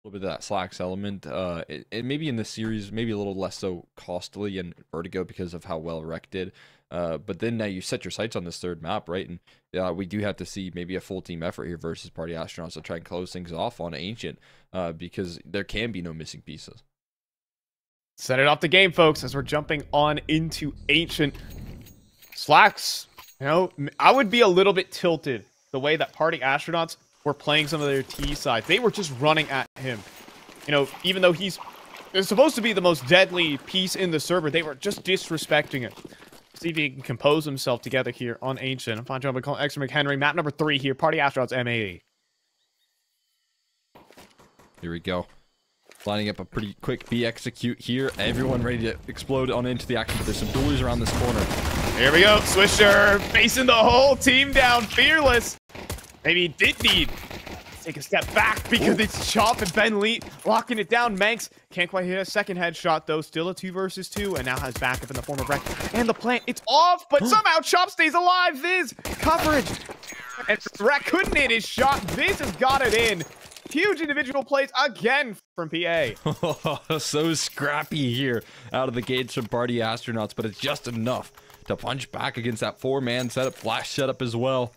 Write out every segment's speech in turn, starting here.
little bit of that slaxz element. It maybe in this series, maybe a little less so costly in Vertigo because of how well reck did. But then now you set your sights on this third map, right? And we do have to see maybe a full team effort here versus Party Astronauts to try and close things off on Ancient, because there can be no missing pieces. Set it off the game, folks, as we're jumping on into Ancient. slaxz, you know, I would be a little bit tilted the way that Party Astronauts were playing some of their T sides. They were just running at him. You know, even though he's supposed to be the most deadly piece in the server, they were just disrespecting it. See if he can compose himself together here on Ancient. I'm fine jumping, calling Xri McHenry. Map number 3 here. Party Astronauts M80. Here we go. Lining up a pretty quick B execute here. Everyone ready to explode on into the action. But there's some doors around this corner. Here we go. Swisher facing the whole team down. Fearless. Maybe he did need to take a step back because it's Chop and Ben Leet locking it down. Manx can't quite hit a second headshot, though. Still a 2 versus 2, and now has backup in the form of reck. And the plant, it's off, but somehow Chop stays alive. Viz, coverage. And reck couldn't hit his shot. Viz has got it in. Huge individual plays again from PA. So scrappy here out of the gates from Party Astronauts, but it's just enough to punch back against that 4-man setup, flash setup as well.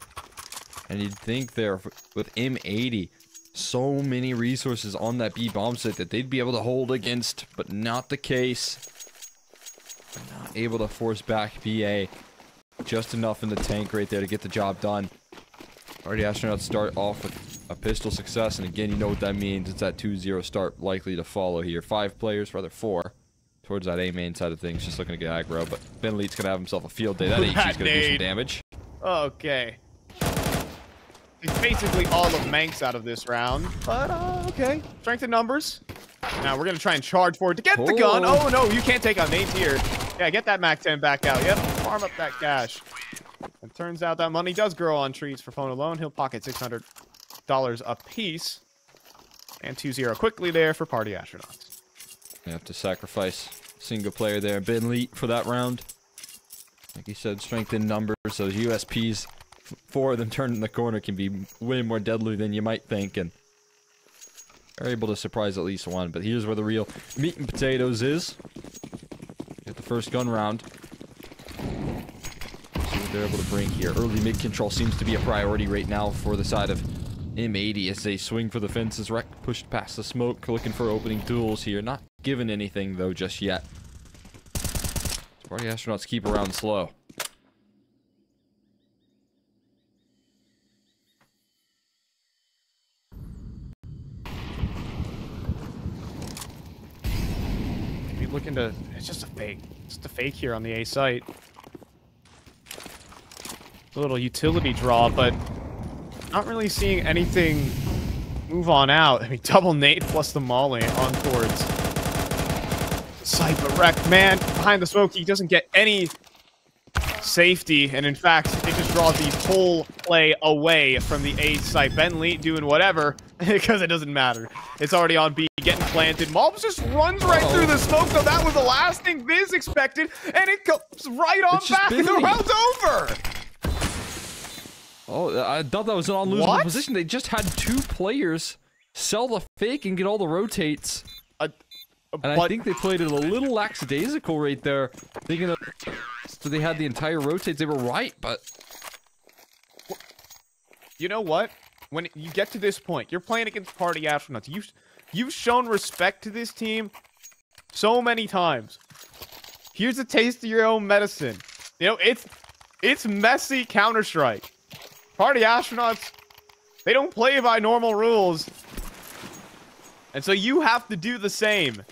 And you'd think there with M80, so many resources on that B bomb site that they'd be able to hold against, but not the case. Not able to force back PA. Just enough in the tank right there to get the job done. Party Astronauts start off with a pistol success, and again, you know what that means. It's that 2-0 start likely to follow here. 5 players, rather 4, towards that A main side of things, just looking to get aggro, but Ben Leet's gonna have himself a field day. That HG's gonna do some damage. Okay. It's basically all of Manx out of this round, but okay. Strength in numbers. Now we're gonna try and charge forward to get the gun. Oh no, you can't take on Nate here. Yeah, get that Mac 10 back out. Yep, farm up that cash. It turns out that money does grow on trees for phone alone. He'll pocket $600 a piece. And 2-0 quickly there for Party Astronauts. You have to sacrifice single player there, Ben Leet, for that round. Like you said, strength in numbers, so USPs, 4 of them turning the corner can be way more deadly than you might think, and are able to surprise at least one. But here's where the real meat and potatoes is. Get the first gun round. See what they're able to bring here. Early mid control seems to be a priority right now for the side of M80 as they swing for the fences. Reck pushed past the smoke, looking for opening tools here. Not given anything though just yet. Party Astronauts keep around slow. Maybe looking to, it's just a fake. It's just a fake here on the A site. A little utility draw, but not really seeing anything move on out. I mean, double nade plus the molly on towards site, but reck, man, behind the smoke, he doesn't get any safety, and in fact, it just draws the whole play away from the A site. Ben Leet doing whatever, because it doesn't matter. It's already on B, getting planted. Malbs just runs right through the smoke, so that was the last thing Viz expected, and it goes right on back, and the round's over! Oh, I thought that was an unlosable position. They just had 2 players sell the fake and get all the rotates. And I think they played it a little lackadaisical right there. Thinking of, so they had the entire rotates. They were right, but... You know what? When you get to this point, you're playing against Party Astronauts. You've shown respect to this team so many times. Here's a taste of your own medicine. You know, it's messy Counter-Strike. Party Astronauts, they don't play by normal rules. And so you have to do the same.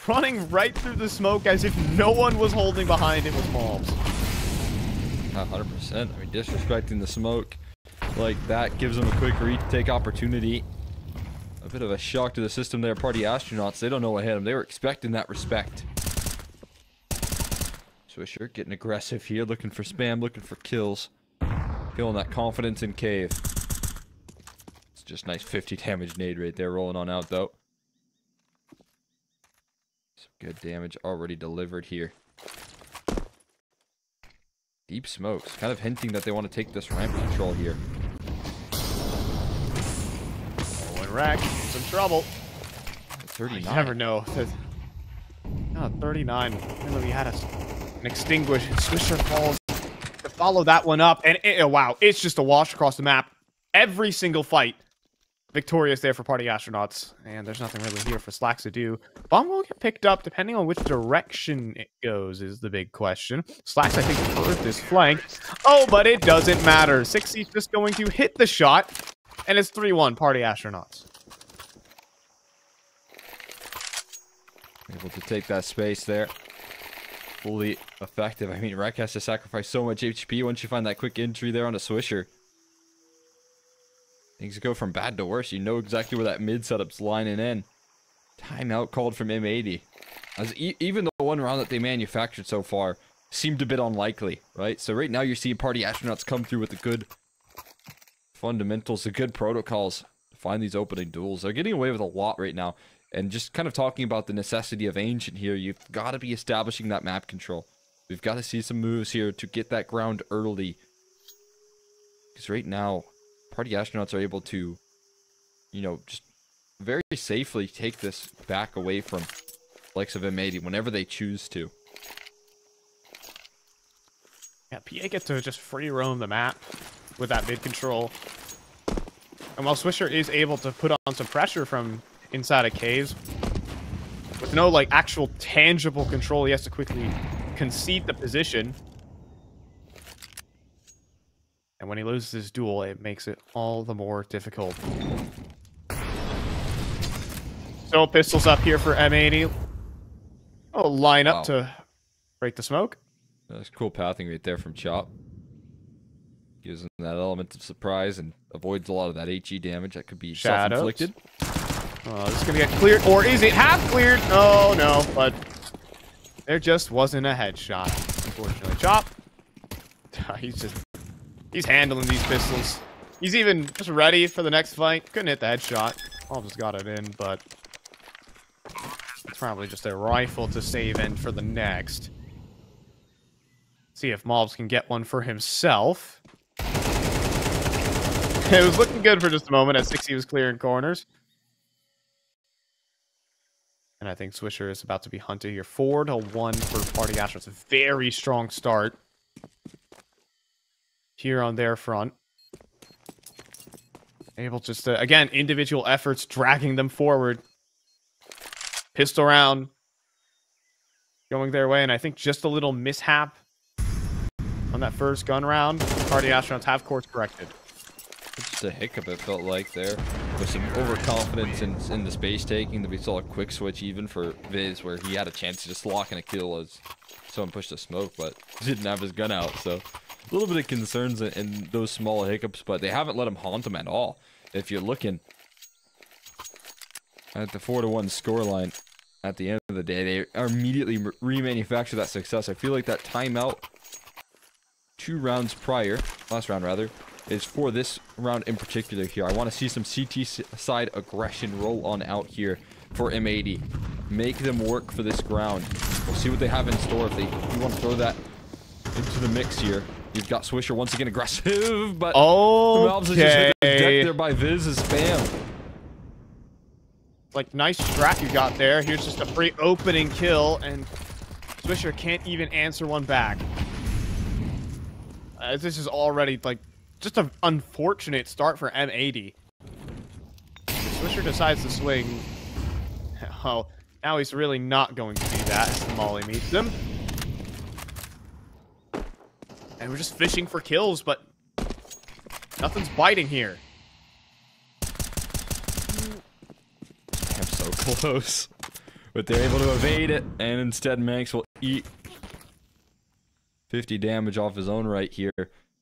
Running right through the smoke as if no one was holding behind it was Malbs. 100%. I mean, disrespecting the smoke like that gives them a quick retake opportunity. A bit of a shock to the system there. Party Astronauts, they don't know what hit them. They were expecting that respect. Swisher getting aggressive here, looking for spam, looking for kills. Feeling that confidence in Cave. It's just nice 50 damage nade right there, rolling on out though. Some good damage already delivered here. Deep smokes, kind of hinting that they want to take this ramp control here. Oh, and reck. Some trouble. 39. You never know. Oh, 39. Remember we had an extinguished Swisher falls to follow that one up. And wow, it's just a wash across the map. Every single fight. Victorious there for Party Astronauts. And there's nothing really here for slaxz to do. Bomb will get picked up depending on which direction it goes is the big question. slaxz, I think, heard this flank. Oh, but it doesn't matter. Cxzi's just going to hit the shot. And it's 3-1 Party Astronauts. Able to take that space there. Fully effective. I mean, reck has to sacrifice so much HP once you find that quick entry there on a Swisher. Things go from bad to worse. You know exactly where that mid setup's lining in. Timeout called from M80. As even the one round that they manufactured so far seemed a bit unlikely, right? So right now you're seeing Party Astronauts come through with the good fundamentals, the good protocols to find these opening duels. They're getting away with a lot right now. And just kind of talking about the necessity of Ancient here, you've got to be establishing that map control. We've got to see some moves here to get that ground early. Because right now, Party Astronauts are able to, you know, just very safely take this back away from the likes of M80 whenever they choose to. Yeah, PA get to just free roam the map with that mid control. And while Swisher is able to put on some pressure from inside of caves, with no like actual tangible control, he has to quickly concede the position. And when he loses his duel, it makes it all the more difficult. So pistols up here for M80. Oh, line up to break the smoke. That's cool pathing right there from Chop. Gives him that element of surprise and avoids a lot of that HE damage that could be self-inflicted. Oh, this is going to get cleared. Or is it half cleared? Oh, no. But there just wasn't a headshot, unfortunately. Chop. He's handling these pistols. He's even just ready for the next fight. Couldn't hit the headshot. All just got it in, but it's probably just a rifle to save in for the next. See if malbs can get one for himself. It was looking good for just a moment as Cxzi was clearing corners. And I think Swisher is about to be hunted here. 4-1 for Party Astronauts. A very strong start here on their front. Able just to, again, individual efforts dragging them forward. Pistol round going their way, and I think just a little mishap on that first gun round. Party Astronauts have course corrected. Just a hiccup, it felt like there. With some overconfidence in the space taking, that we saw a quick switch even for Viz, where he had a chance to just lock in a kill as someone pushed a smoke, but didn't have his gun out. So a little bit of concerns in those small hiccups, but they haven't let him haunt him at all. If you're looking at the 4-1 scoreline at the end of the day, they are immediately remanufacture that success. I feel like that timeout 2 rounds prior, last round rather, is for this round in particular here. I want to see some CT side aggression roll on out here for M80. Make them work for this ground. We'll see what they have in store if they want to throw that into the mix here. You've got Swisher once again aggressive, but malbs is just hit the deck there by Viz's spam. Like, nice track you got there. Here's just a free opening kill, and Swisher can't even answer one back. This is already, like, just an unfortunate start for M80. Swisher decides to swing. Oh, now he's really not going to do that as the molly meets him. And we're just fishing for kills, but nothing's biting here. I'm so close. But they're able to evade it, and instead Manx will eat 50 damage off his own right here.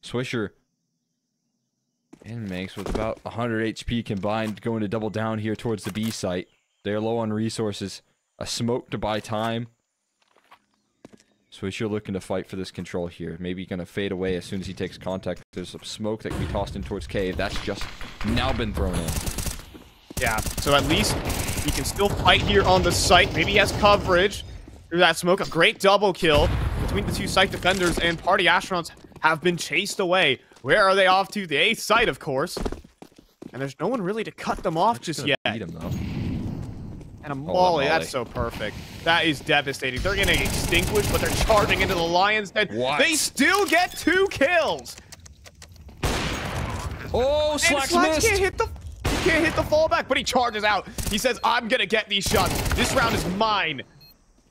Swisher and Manx with about 100 HP combined going to double down here towards the B site. They're low on resources. A smoke to buy time. Swisher looking to fight for this control here. Maybe gonna fade away as soon as he takes contact. There's some smoke that can be tossed in towards cave. That's just now been thrown in. Yeah, so at least he can still fight here on the site. Maybe he has coverage through that smoke. A great double kill between the two site defenders, and Party Astronauts have been chased away. Where are they off to? The A site, of course. And there's no one really to cut them off just yet. Beat him, though. And a molly, molly. that's so perfect. That is devastating. They're getting extinguished, but they're charging into the Lion's Den. What? They still get 2 kills. Oh, slaxz missed. Can't hit the fallback, but he charges out. He says, I'm gonna get these shots. This round is mine.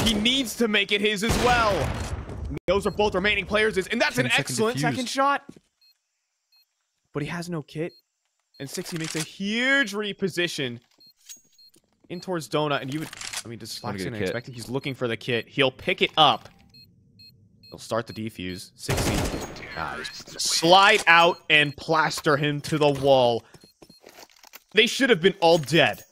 He needs to make it his as well. Those are both remaining players', and that's an excellent second shot. But he has no kit. And Cxzi makes a huge reposition in towards Donut, and you would, I mean, does slaxz gonna expect it? He's looking for the kit. He'll pick it up. He'll start the defuse. Cxzi, slide out and plaster him to the wall. They should have been all dead.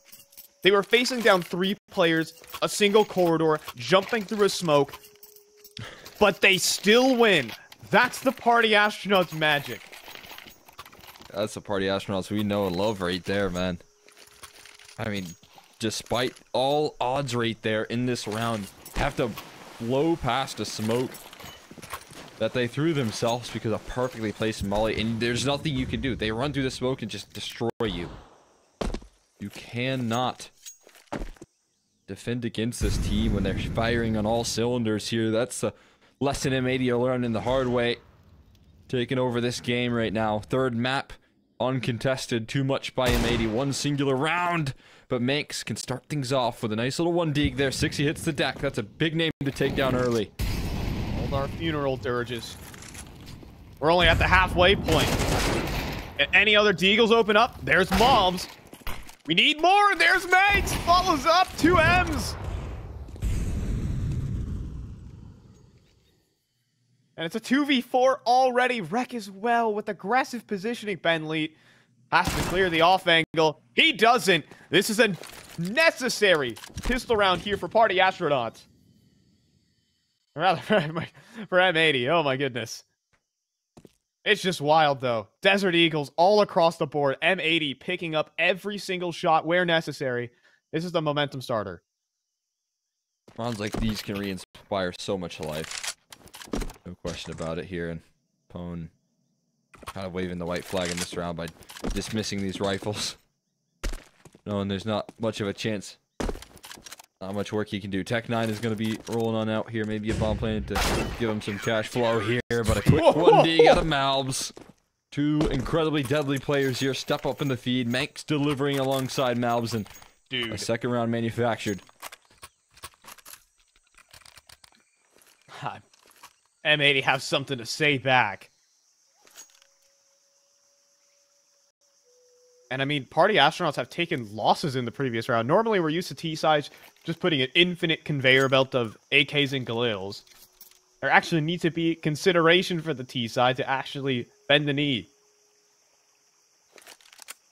They were facing down 3 players, a single corridor, jumping through a smoke, but they still win. That's the Party Astronauts magic. That's the Party Astronauts we know and love right there, man. I mean, despite all odds right there in this round, have to blow past a smoke that they threw themselves because of perfectly placed molly, and there's nothing you can do. They run through the smoke and just destroy you. You cannot defend against this team when they're firing on all cylinders here. That's a lesson M80 are learning the hard way. Taking over this game right now. 3rd map, uncontested. Too much by M80. 1 singular round. But Manx can start things off with a nice little 1 dig there. Cxzi hits the deck. That's a big name to take down early. Hold our funeral dirges. We're only at the halfway point. Any other deagles open up? There's Malbs. We need more. There's Manx. Follows up. 2 M's. And it's a 2v4 already. Reck as well with aggressive positioning. Benleet has to clear the off angle. He doesn't. This is a necessary pistol round here for Party Astronauts. Rather, for M80. Oh my goodness. It's just wild though. Desert Eagles all across the board. M80 picking up every single shot where necessary. This is the momentum starter. Rounds like these can re-inspire so much life. No question about it here. And Pone kind of waving the white flag in this round by dismissing these rifles. Knowing there's not much of a chance. Not much work he can do. Tech9 is going to be rolling on out here. Maybe a bomb plan to give him some cash flow here. But a quick 1 dig out of Malbs. 2 incredibly deadly players here. Step up in the feed. Manx delivering alongside Malbs. And a 2nd round manufactured. M80 have something to say back. And I mean, Party Astronauts have taken losses in the previous round. Normally, we're used to T-sides just putting an infinite conveyor belt of AKs and Galils. There actually needs to be consideration for the T-side to actually bend the knee.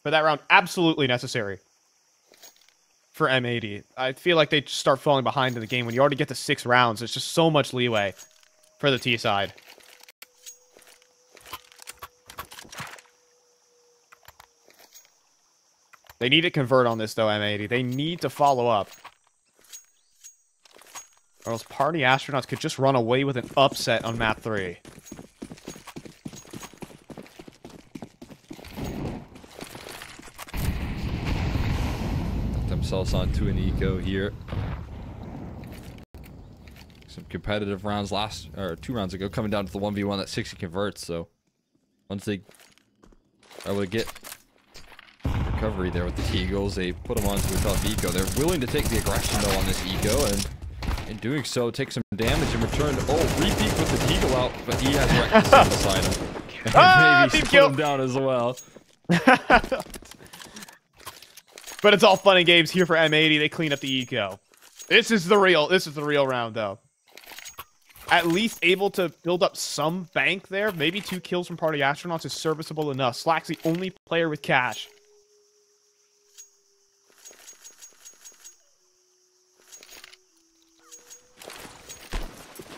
For that round, absolutely necessary for M80. I feel like they just start falling behind in the game. When you already get to 6 rounds, there's just so much leeway for the T-side. They need to convert on this, though, M80. They need to follow up. Or else Party Astronauts could just run away with an upset on map 3. Got themselves onto an eco here. Some competitive rounds 2 rounds ago, coming down to the 1v1 that Cxzi converts, so once they are able to get recovery there with the Eagles, they put them onto a tough eco. They're willing to take the aggression though on this eco, and in doing so, take some damage in return. Repeat with the eagle out, but he has reckless inside him. And maybe put him down as well. But it's all fun and games here for M80. They clean up the eco. This is the real round though. At least able to build up some bank there. Maybe 2 kills from Party Astronauts is serviceable enough. slaxz the only player with cash.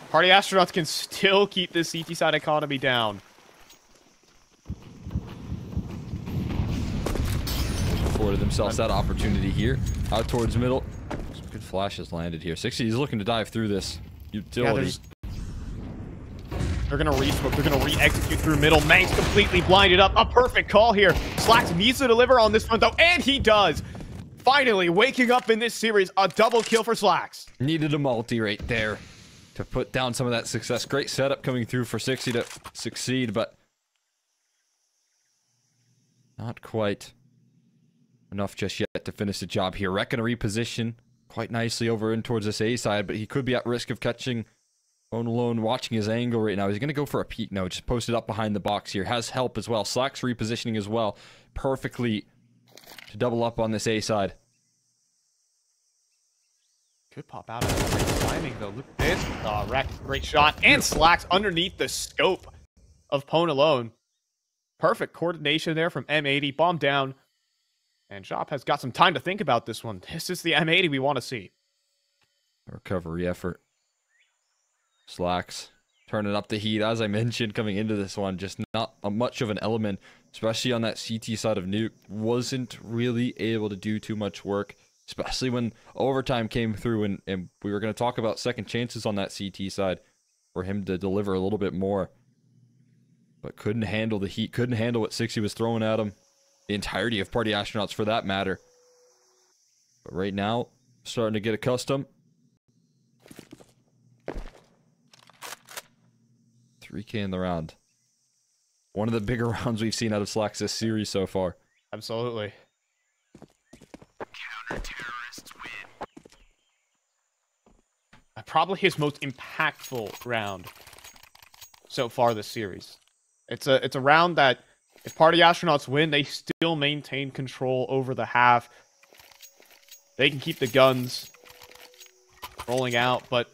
Party Astronauts can still keep this CT side economy down. Afforded themselves that opportunity here. Out towards middle. Some good flashes landed here. Cxzi is looking to dive through this utility. They're gonna re-smoke. They're gonna re-execute through middle. Manx completely blinded up. A perfect call here. slaxz needs to deliver on this front, though, and he does. Finally, waking up in this series, a double kill for slaxz. Needed a multi right there to put down some of that success. Great setup coming through for Cxzi to succeed, but not quite enough just yet to finish the job here. Reck gonna reposition quite nicely over in towards this A side, but he could be at risk of catching Phone Alone, watching his angle right now. He's gonna go for a peek now, just posted up behind the box here. Has help as well. slaxz repositioning as well, perfectly to double up on this A side. Could pop out of great timing though. Look at this. Reck, great shot. And slaxz underneath the scope of Phone Alone. Perfect coordination there from M80. Bomb down. And Shop has got some time to think about this one. This is the M80 we want to see. Recovery effort. slaxz turning up the heat, as I mentioned, coming into this one. Just not much of an element, especially on that CT side of Nuke. Wasn't really able to do too much work, especially when overtime came through, and we were going to talk about second chances on that CT side for him to deliver a little bit more. But couldn't handle the heat, couldn't handle what Cxzi was throwing at him. The entirety of Party Astronauts for that matter. But right now, starting to get accustomed. 3K in the round. One of the bigger rounds we've seen out of slaxz this series so far. Absolutely. Counter-terrorists win. Probably his most impactful round so far this series. It's a round that, if Party Astronauts win, they still maintain control over the half. They can keep the guns rolling out, but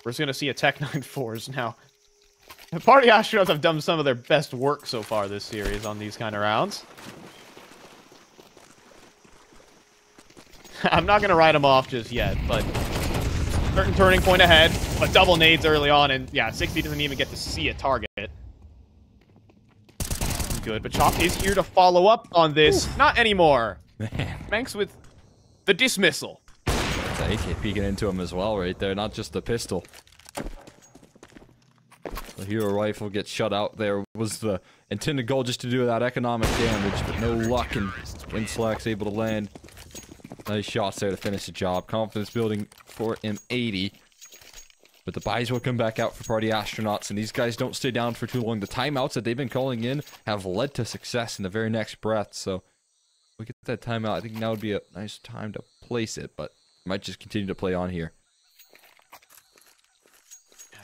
we're just going to see a Tech 9-4s now. The Party Astronauts have done some of their best work so far this series on these kind of rounds. I'm not going to write them off just yet, but certain turning point ahead, but double nades early on, and yeah, Cxzi doesn't even get to see a target. Good, but Chop is here to follow up on this. Ooh. Not anymore. Man. Manx with the dismissal. The AK peeking into him as well right there, not just the pistol. The hero rifle gets shut out there. Was the intended goal just to do that economic damage, but no luck, and slaxz able to land nice shots there to finish the job. Confidence building for M80. But the buys will come back out for Party Astronauts, and these guys don't stay down for too long. The timeouts that they've been calling in have led to success in the very next breath. So if we get that timeout, I think now would be a nice time to place it, but might just continue to play on here.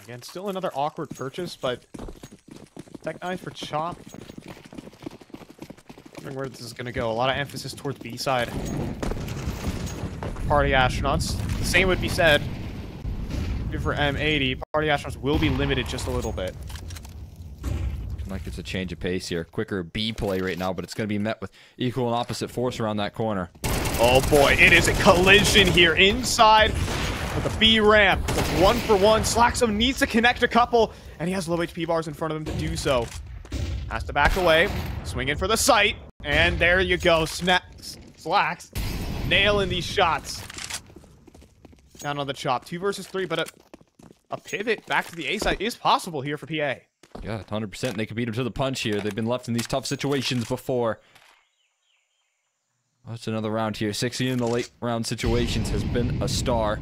Again, still another awkward purchase, but Tech 9 for Chop. Wondering where this is going to go. A lot of emphasis towards B side. Party Astronauts. The same would be said for M80. Party Astronauts will be limited just a little bit. Like it's a change of pace here. Quicker B play right now, but it's going to be met with equal and opposite force around that corner. Oh boy, it is a collision here inside with the B ramp. It's 1-for-1. slaxz needs to connect a couple, and he has low HP bars in front of him to do so. Has to back away, swing in for the sight, and there you go. slaxz nailing these shots. Down on the Chop. 2 versus 3, but a pivot back to the A side is possible here for PA. Yeah, 100%. They can beat him to the punch here. They've been left in these tough situations before. That's another round here. Cxzi in the late round situations has been a star.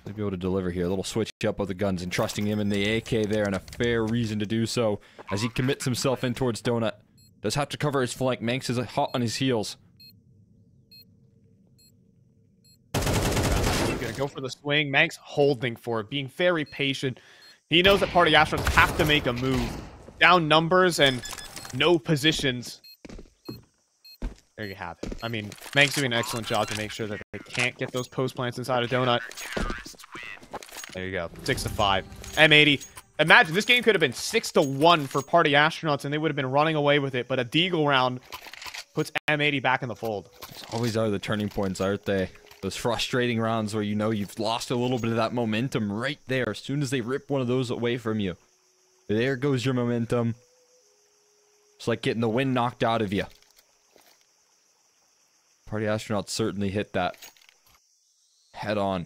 They'll be able to deliver here. A little switch up of the guns and trusting him in the AK there, and a fair reason to do so as he commits himself in towards Donut. Does have to cover his flank. Manx is hot on his heels. Gonna go for the swing. Manx holding for it, being very patient. He knows that Party Astronauts have to make a move. Down numbers and no positions. There you have it. I mean, Manx doing an excellent job to make sure that they can't get those post plants inside of Donut. There you go. 6-5. M80. Imagine this game could have been 6-1 for Party Astronauts, and they would have been running away with it. But a Deagle round puts M80 back in the fold. It's always are the turning points, aren't they? Those frustrating rounds where you know you've lost a little bit of that momentum right there. As soon as they rip one of those away from you, there goes your momentum. It's like getting the wind knocked out of you. Party Astronauts certainly hit that head on.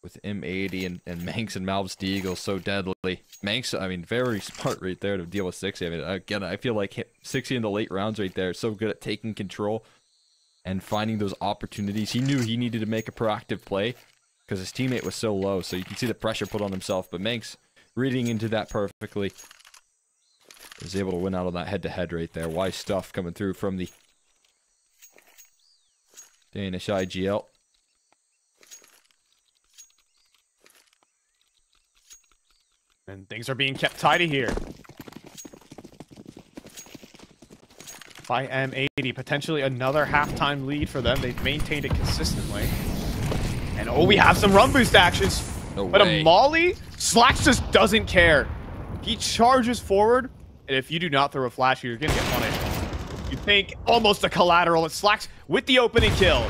with M80 and Manx and malbsMd so deadly. Manx, I mean, very smart right there to deal with Cxzi. I mean, again, I feel like Cxzi in the late rounds right there is so good at taking control and finding those opportunities. He knew he needed to make a proactive play because his teammate was so low, so you can see the pressure put on himself. But Manx, reading into that perfectly, is able to win out on that head-to-head right there. Wise stuff coming through from the Danish IGL. And things are being kept tidy here. By M80, potentially another halftime lead for them. They've maintained it consistently. And oh, we have some run boost actions. No but way. A molly, slaxz just doesn't care. He charges forward, and if you do not throw a flash, you're gonna get punished. You think almost a collateral. It's slaxz with the opening kill.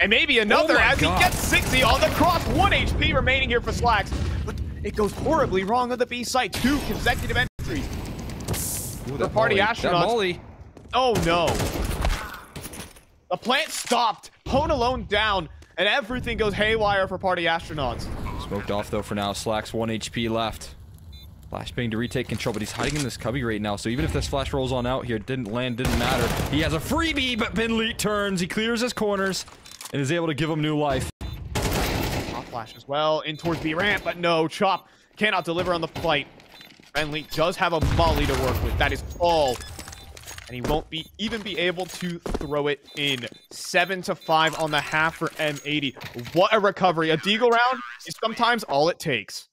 And maybe another as he gets Cxzi on the cross. 1 HP remaining here for slaxz. But it goes horribly wrong on the B side. 2 consecutive entries. Ooh, The party That astronauts. molly. Oh no. The plant stopped. Pwn alone down. And everything goes haywire for party astronauts. Smoked off though for now. slaxz 1 HP left. Flashbang to retake control, but he's hiding in this cubby right now. So even if this flash rolls on out here, didn't land, didn't matter. He has a freebie, but Benleet turns. He clears his corners and is able to give him new life. Chop flash as well in towards B ramp, but no, Chop cannot deliver on the fight. Benleet does have a molly to work with. That is all. And he won't even be able to throw it in. 7-5 on the half for M80. What a recovery. A deagle round is sometimes all it takes.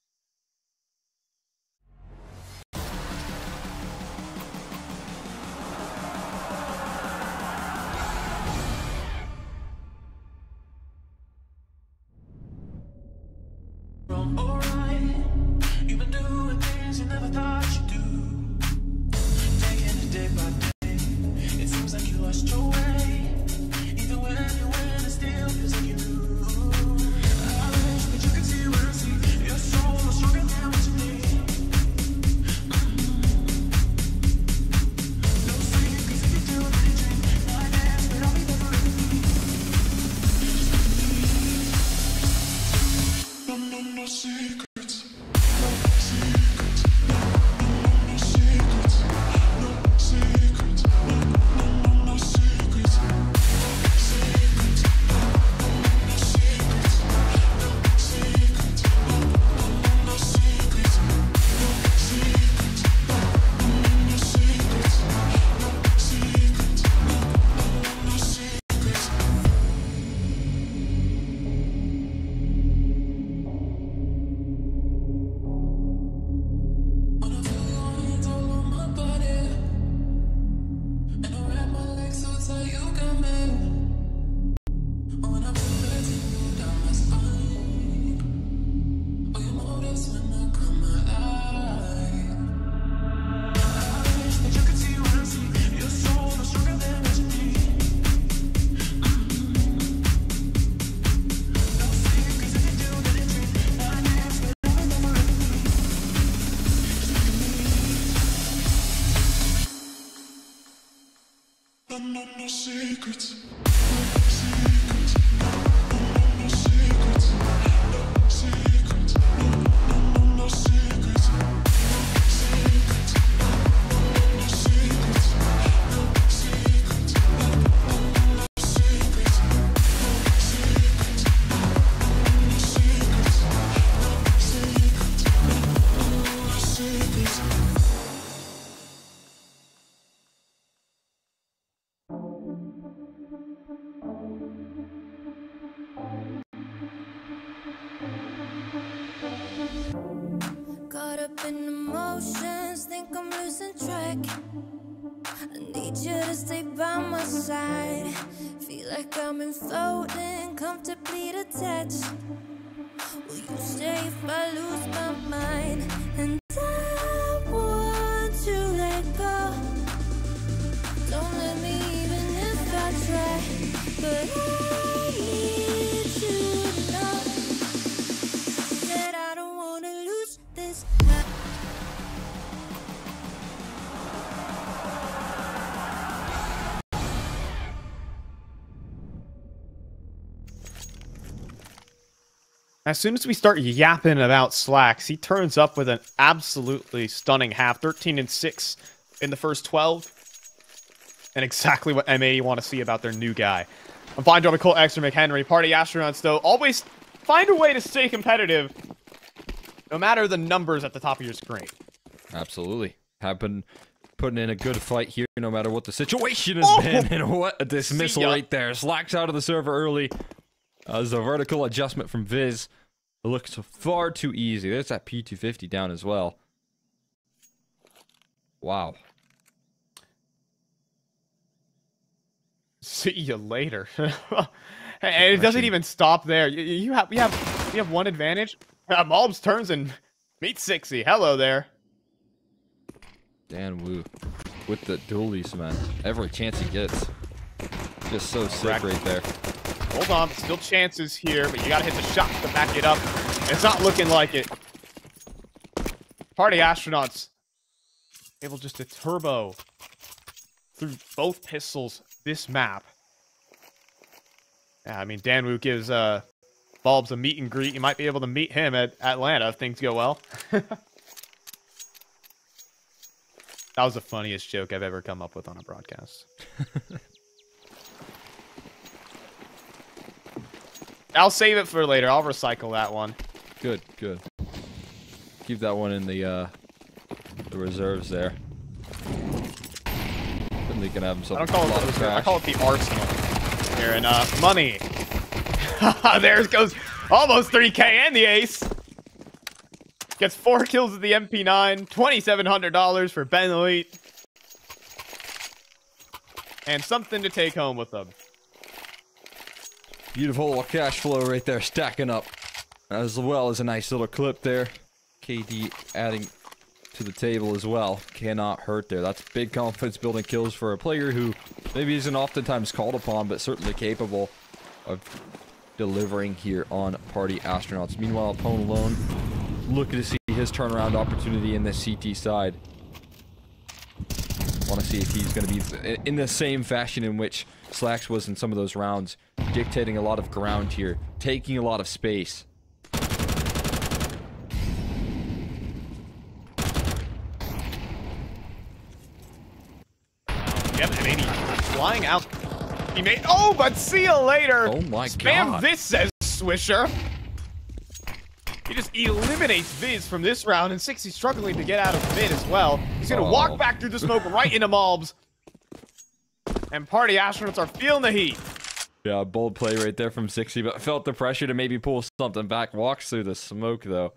You've been doing things you never thought you'd do. Taking it day by day. It seems like you lost your way. Even when you win, it still feels like you do. I wish that you could see what I see. Your soul is stronger than what you need. No secrets if you do anything. I dance, but I'll be there for you. No secret. No secrets. Caught up in emotions, think I'm losing track. I need you to stay by my side. Feel like I'm floating, comfortably detached. Will you stay if I lose my mind? And I want to let go. Don't let me even if I try. But I need you to know that I don't want to lose this. As soon as we start yapping about slaxz, he turns up with an absolutely stunning half. 13 and 6 in the first 12. And exactly what M80 want to see about their new guy. I'm fine to Colt X or McHenry. Party astronauts, though, always find a way to stay competitive, no matter the numbers at the top of your screen. Absolutely. Have been putting in a good fight here, no matter what the situation has been. And what a dismissal right there. slaxz out of the server early. As a vertical adjustment from Viz. It looks far too easy. There's that P250 down as well. Wow. See you later. And it doesn't even stop there. We have one advantage. Malbs turns and meets Cxzi. Hello there. Dan Wu with the dualies, man. Every chance he gets. Just so sick right there. Hold on, still chances here, but you gotta hit the shot to back it up. It's not looking like it. Party astronauts able just to turbo through both pistols this map. Yeah, I mean, Danwoo gives Bulbs a meet and greet. You might be able to meet him at Atlanta if things go well. That was the funniest joke I've ever come up with on a broadcast. I'll save it for later. I'll recycle that one. Good, good. Keep that one in the reserves there. They can have himself a lot of trash. I call it the arsenal. Here, and money. There goes almost 3K and the ace. Gets 4 kills with the MP9. $2,700 for Ben Elite. And something to take home with them. Beautiful little cash flow right there, stacking up. As well as a nice little clip there. KD adding to the table as well. Cannot hurt there. That's big confidence building kills for a player who maybe isn't oftentimes called upon, but certainly capable of delivering here on Party Astronauts. Meanwhile, Pone alone, looking to see his turnaround opportunity in this CT side. Want to see if he's going to be in the same fashion in which slaxz was in some of those rounds, dictating a lot of ground here, taking a lot of space. Yep, M80 flying out. He made. Oh, but see you later. Oh my Spam god. this, says Swisher. He just eliminates Viz from this round, and Cxzi struggling to get out of mid as well. He's gonna walk back through the smoke right into Malbs. And Party Astronauts are feeling the heat. Yeah, bold play right there from Cxzi, but felt the pressure to maybe pull something back. Walks through the smoke, though.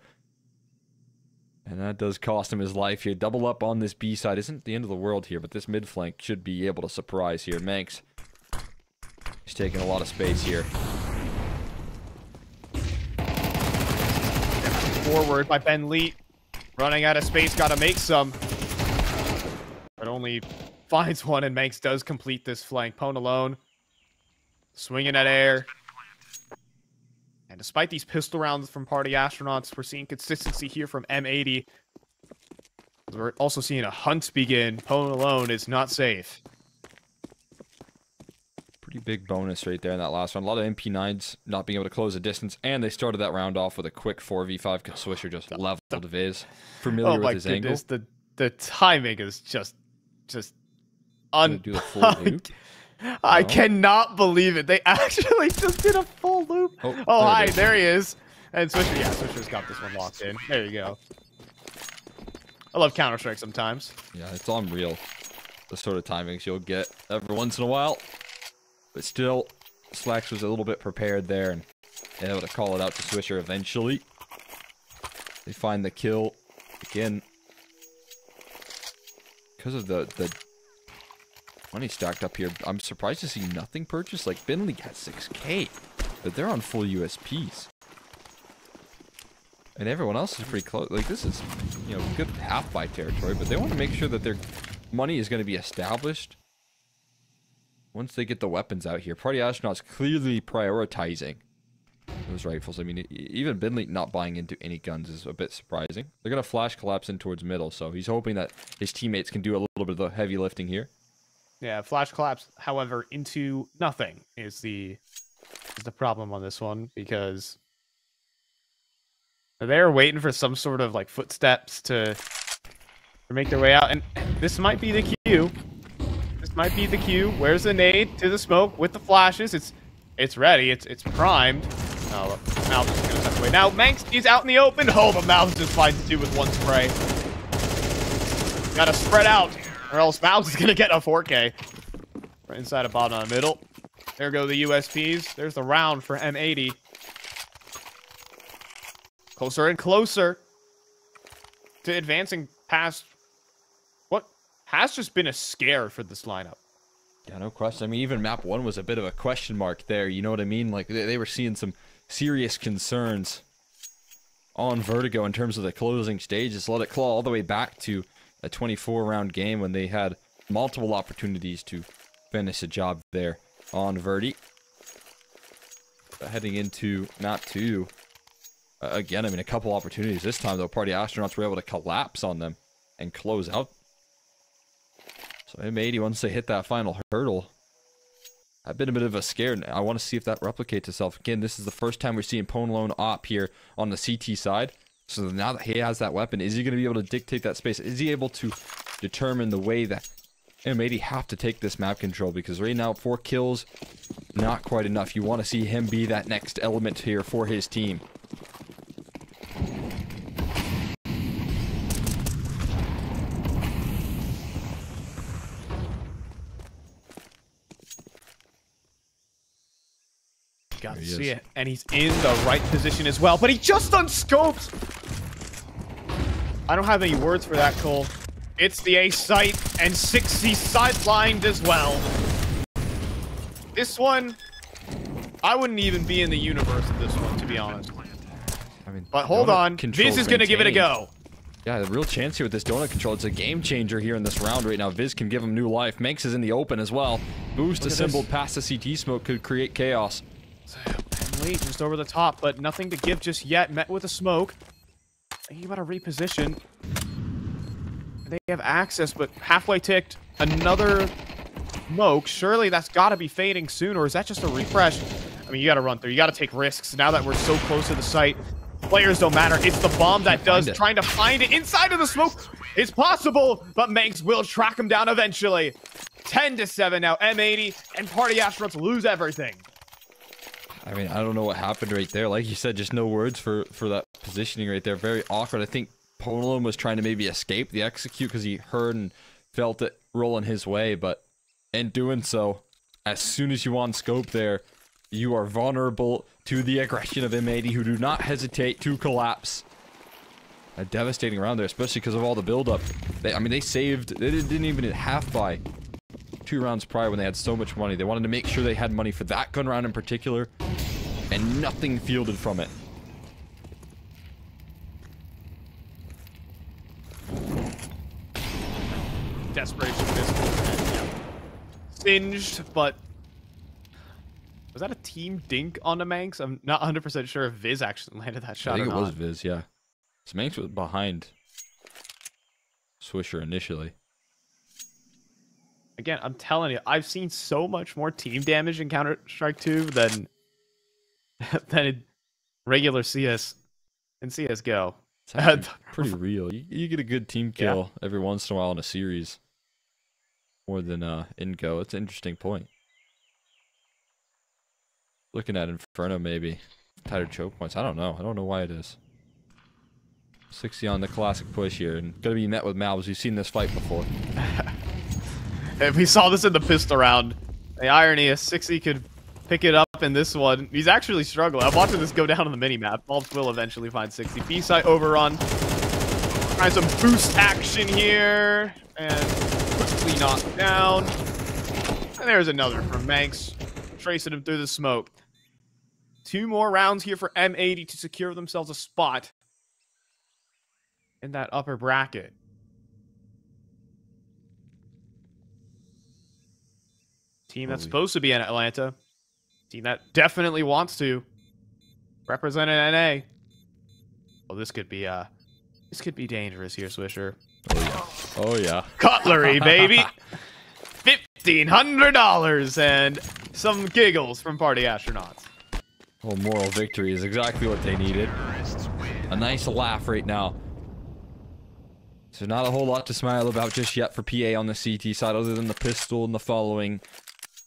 And that does cost him his life here. Double up on this B side. Isn't the end of the world here, but this mid flank should be able to surprise here. Manx. He's taking a lot of space here. Forward by Ben Leet. Running out of space, gotta make some. But only finds one, and Manx does complete this flank. Pone alone. Swinging at air. And despite these pistol rounds from Party Astronauts, we're seeing consistency here from M80. We're also seeing a hunt begin. Pone alone is not safe. Pretty big bonus right there in that last round. A lot of MP9s not being able to close the distance, and they started that round off with a quick 4v5 because Swisher just leveled Viz. Familiar with his angle. The timing is just Do the full loop. I cannot believe it. They actually just did a full loop. Oh, hi, there he is. And Swisher, yeah, Swisher's got this one locked in. There you go. I love Counter-Strike sometimes. Yeah, it's unreal. The sort of timings you'll get every once in a while. But still, slaxz was a little bit prepared there and able to call it out to Swisher eventually. They find the kill again. Because of the money stacked up here, I'm surprised to see nothing purchased. Like, Bentley got 6K, but they're on full USPs. And everyone else is pretty close. Like, this is, you know, good half-buy territory, but they want to make sure that their money is going to be established once they get the weapons out here. Party Astronauts clearly prioritizing those rifles. I mean, even Bentley not buying into any guns is a bit surprising. They're going to flash collapse in towards middle, so he's hoping that his teammates can do a little bit of the heavy lifting here. Yeah, flash collapse, however, into nothing is the problem on this one, because They're waiting for some sort of like footsteps to make their way out, and this might be the cue. This might be the cue. Where's the nade to the smoke with the flashes? It's ready. It's primed. Oh, Malbs is gonna touch away. Now Manx is out in the open. Oh, but Malbs just finds two with one spray. Gotta spread out, or else Malbs is gonna get a 4K. Right inside of bottom of the middle. There go the USPs. There's the round for M80. Closer and closer to advancing past what has just been a scare for this lineup. Yeah, no question. I mean, even map 1 was a bit of a question mark there. You know what I mean? Like, they were seeing some serious concerns on Vertigo in terms of the closing stages. Let it claw all the way back to a 24-round game when they had multiple opportunities to finish a job there on Verti. But heading into map 2, again, I mean, a couple opportunities. This time, though, Party Astronauts were able to collapse on them and close out. So M80, once they hit that final hurdle, I've been a bit of a scare. I want to see if that replicates itself. Again, this is the first time we're seeing Ponlone op here on the CT side. So now that he has that weapon, is he going to be able to dictate that space? Is he able to determine the way that M80 have to take this map control? Because right now, 4 kills, not quite enough. You want to see him be that next element here for his team. Got to see it. And he's in the right position as well, but he just unscoped! I don't have any words for that, Cole. It's the A site, and Cxzi sidelined as well. This one, I wouldn't even be in the universe of this one, to be honest. I mean, but hold on, Viz is going to give it a go. Yeah, the real chance here with this donut control. It's a game changer here in this round right now. Viz can give him new life. Manx is in the open as well. Boost assembled past the CT smoke could create chaos. Wait, just over the top, but nothing to give just yet. Met with a smoke. Thinking about a reposition. They have access, but halfway ticked. Another smoke. Surely that's got to be fading soon, or is that just a refresh? I mean, you got to run through. You got to take risks. Now that we're so close to the site, players don't matter. It's the bomb that does. Trying to find it inside of the smoke. It's possible, but Manx will track him down eventually. 10-7 now. M80 and Party Astronauts lose everything. I mean, I don't know what happened right there. Like you said, just no words for that positioning right there. Very awkward. I think Ponlone was trying to maybe escape the execute because he heard and felt it rolling his way, but in doing so, as soon as you on scope there, you are vulnerable to the aggression of M80, who do not hesitate to collapse. A devastating round there, especially because of all the buildup. I mean, they didn't even hit half by 2 rounds prior when they had so much money. They wanted to make sure they had money for that gun round in particular, and nothing fielded from it. Desperation missed. Singed, but was that a team dink on the Manx? I'm not 100% sure if Viz actually landed that shot. I think or it not. was Viz, yeah. So Manx was behind Swisher initially. Again, I'm telling you, I've seen so much more team damage in Counter-Strike 2 than in regular CS and CSGO. It's pretty real. You get a good team kill every once in a while in a series. More than in Go. It's an interesting point. Looking at Inferno, maybe. Tighter choke points. I don't know. I don't know why it is. Cxzi on the classic push here. And going to be met with Malbs. We've seen this fight before. If we saw this in the pistol round, the irony is Cxzi could pick it up in this one. He's actually struggling. I'm watching this go down on the mini-map. Malbs will eventually find Cxzi. B-side overrun. Trying some boost action here. And quickly knocked down. And there's another from Manx. Tracing him through the smoke. 2 more rounds here for M80 to secure themselves a spot in that upper bracket. Team that's supposed to be in Atlanta. Team that definitely wants to represent an NA. Well, this could be dangerous here, Swisher. Oh yeah. Oh yeah. Cutlery, baby. $1,500 and some giggles from Party Astronauts. Well, moral victory is exactly what they needed. a nice laugh right now. So not a whole lot to smile about just yet for PA on the CT side, other than the pistol and the following.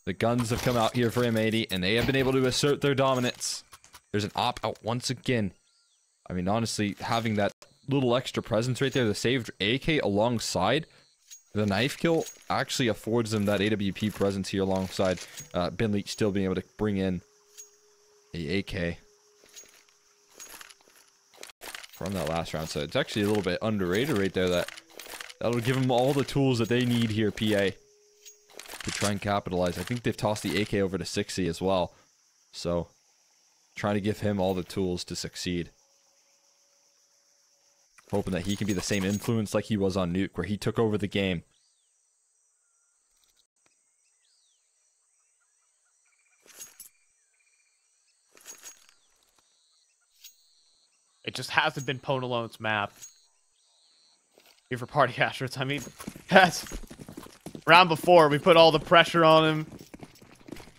The guns have come out here for M80, and they have been able to assert their dominance. There's an op out once again. I mean, honestly, having that little extra presence right there, the saved AK alongside the knife kill, actually affords them that AWP presence here alongside Ben Leach still being able to bring in a AK from that last round. So it's actually a little bit underrated right there. That'll give them all the tools that they need here, PA, to try and capitalize. I think they've tossed the AK over to Cxzi as well. So trying to give him all the tools to succeed. Hoping that he can be the same influence like he was on Nuke, where he took over the game. It just hasn't been Ponalone's map. Here for Party Astronauts. I mean, that's round before we put all the pressure on him.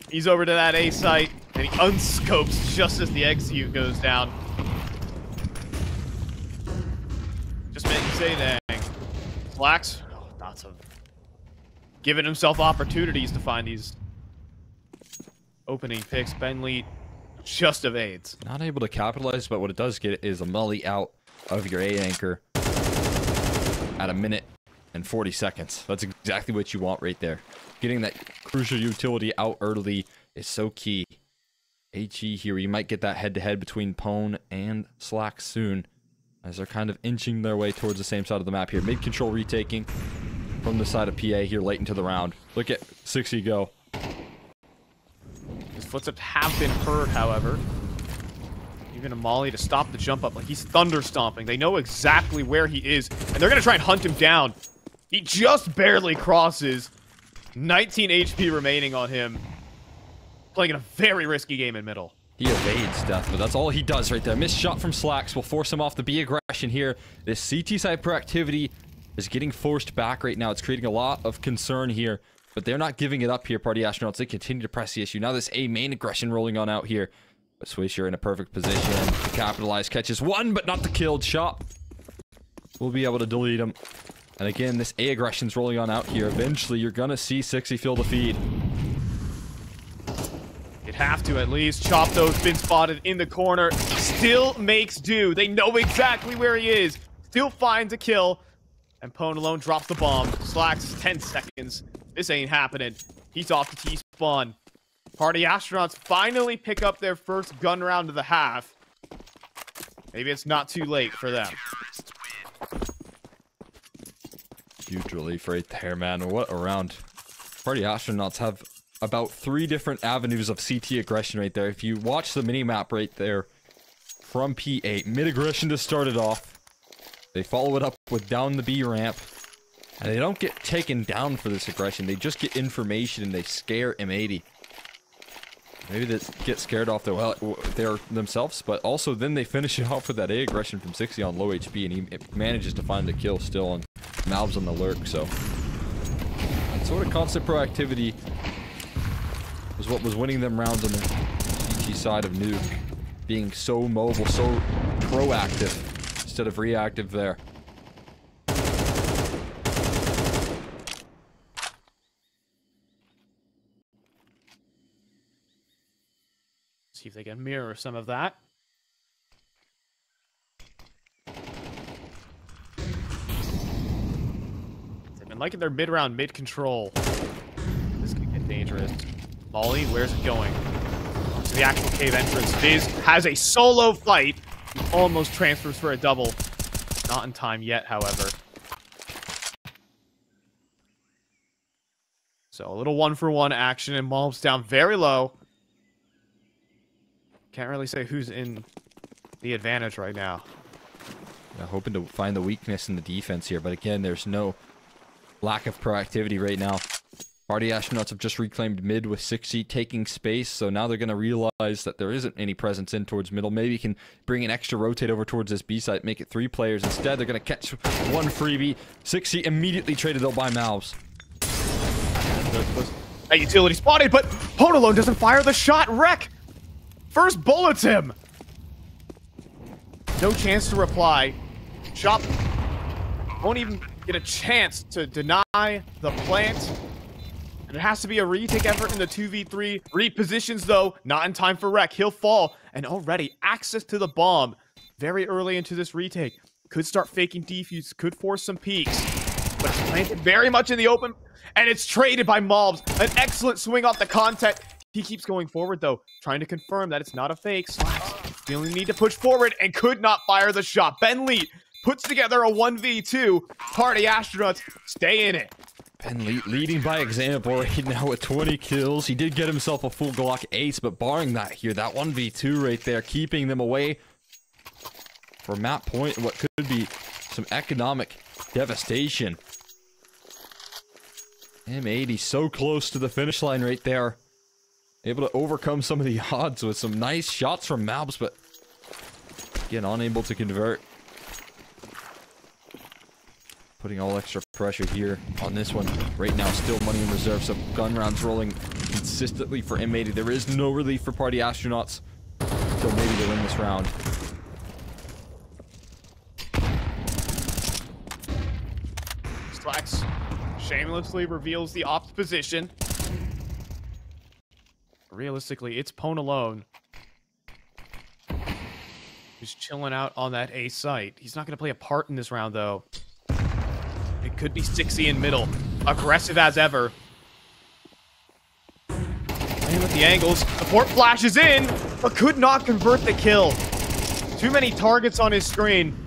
He's over to that A site, and he unscopes just as the execute goes down. Just make you say dang. slaxz, lots of giving himself opportunities to find these opening picks. Ben Leach just evades. Not able to capitalize, but what it does get is a mulli out of your A anchor at 1 minute and 40 seconds. That's exactly what you want right there. Getting that crucial utility out early is so key. HE here, you might get that head-to-head between Pwn and slaxz soon, as they're kind of inching their way towards the same side of the map here. Mid-control retaking from the side of PA here late into the round. Look at Cxzi go. His footsteps have been heard, however. Even a molly to stop the jump up. Like, he's thunder stomping. They know exactly where he is, and they're going to try and hunt him down. He just barely crosses. 19 HP remaining on him. Playing in a very risky game in middle. He evades death, but that's all he does right there. Missed shot from slaxz will force him off the B aggression here. This CT side proactivity is getting forced back right now. It's creating a lot of concern here, but they're not giving it up here, Party Astronauts. They continue to press the issue. Now this A main aggression rolling on out here. But Swisher in a perfect position to capitalize. Catches one, but not the killed shot. We'll be able to delete him. And again, this A aggression's rolling on out here. Eventually, you're going to see Cxzi feel the feed. You'd have to at least. Chop those, been spotted in the corner. Still makes do. They know exactly where he is. Still finds a kill. And Ponalone drops the bomb. slaxz 10 seconds. This ain't happening. He's off to T-spawn. Party Astronauts finally pick up their first gun round of the half. Maybe it's not too late for them. Huge relief right there, man. What a round. Party Astronauts have about 3 different avenues of CT aggression right there. If you watch the mini-map right there from P8, mid-aggression to start it off. They follow it up with down the B ramp. And they don't get taken down for this aggression. They just get information and they scare M80. Maybe they get scared off their themselves, but also then they finish it off with that A aggression from Cxzi on low HP, and he manages to find the kill still on malbs on the lurk. So that sort of constant proactivity was what was winning them rounds on the CT side of Nuke, being so mobile, so proactive instead of reactive there. See if they can mirror some of that. They've been liking their mid-round mid-control. This could get dangerous. Molly, where's it going? To the actual cave entrance. Viz has a solo fight. He almost transfers for a double. Not in time yet, however. So a little 1-for-1 action, and malbs down very low. Can't really say who's in the advantage right now. Yeah, hoping to find the weakness in the defense here, but again, there's no lack of proactivity right now. Party Astronauts have just reclaimed mid with Cxzi taking space, so now they're going to realize that there isn't any presence in towards middle. Maybe you can bring an extra rotate over towards this B site, make it 3 players. Instead, they're going to catch one freebie. Cxzi immediately traded though by malbs. A utility spotted, but Ponalone doesn't fire the shot. Reck! First bullets him! No chance to reply. Chop won't even get a chance to deny the plant. And it has to be a retake effort in the 2v3. Repositions, though. Not in time for reck. He'll fall. And already, access to the bomb very early into this retake. Could start faking defuse. Could force some peeks. But it's planted very much in the open. And it's traded by malbs. An excellent swing off the content. He keeps going forward, though. Trying to confirm that it's not a fake. slaxz feeling the need to push forward and could not fire the shot. benleet puts together a 1v2. Party Astronauts stay in it. benleet leading by example right now with 20 kills. He did get himself a full Glock ace, but barring that here, that 1v2 right there, keeping them away from map point and what could be some economic devastation. M80 so close to the finish line right there. Able to overcome some of the odds with some nice shots from malbs, but again, unable to convert. Putting all extra pressure here on this one. Right now, still money in reserve, so gun rounds rolling consistently for M80. There is no relief for Party Astronauts until maybe they win this round. slaxz shamelessly reveals the ops position. Realistically, it's Pwn alone. He's chilling out on that A site. He's not going to play a part in this round, though. It could be Cxzi in middle. Aggressive as ever. Playing with the angles. The port flashes in, but could not convert the kill. Too many targets on his screen.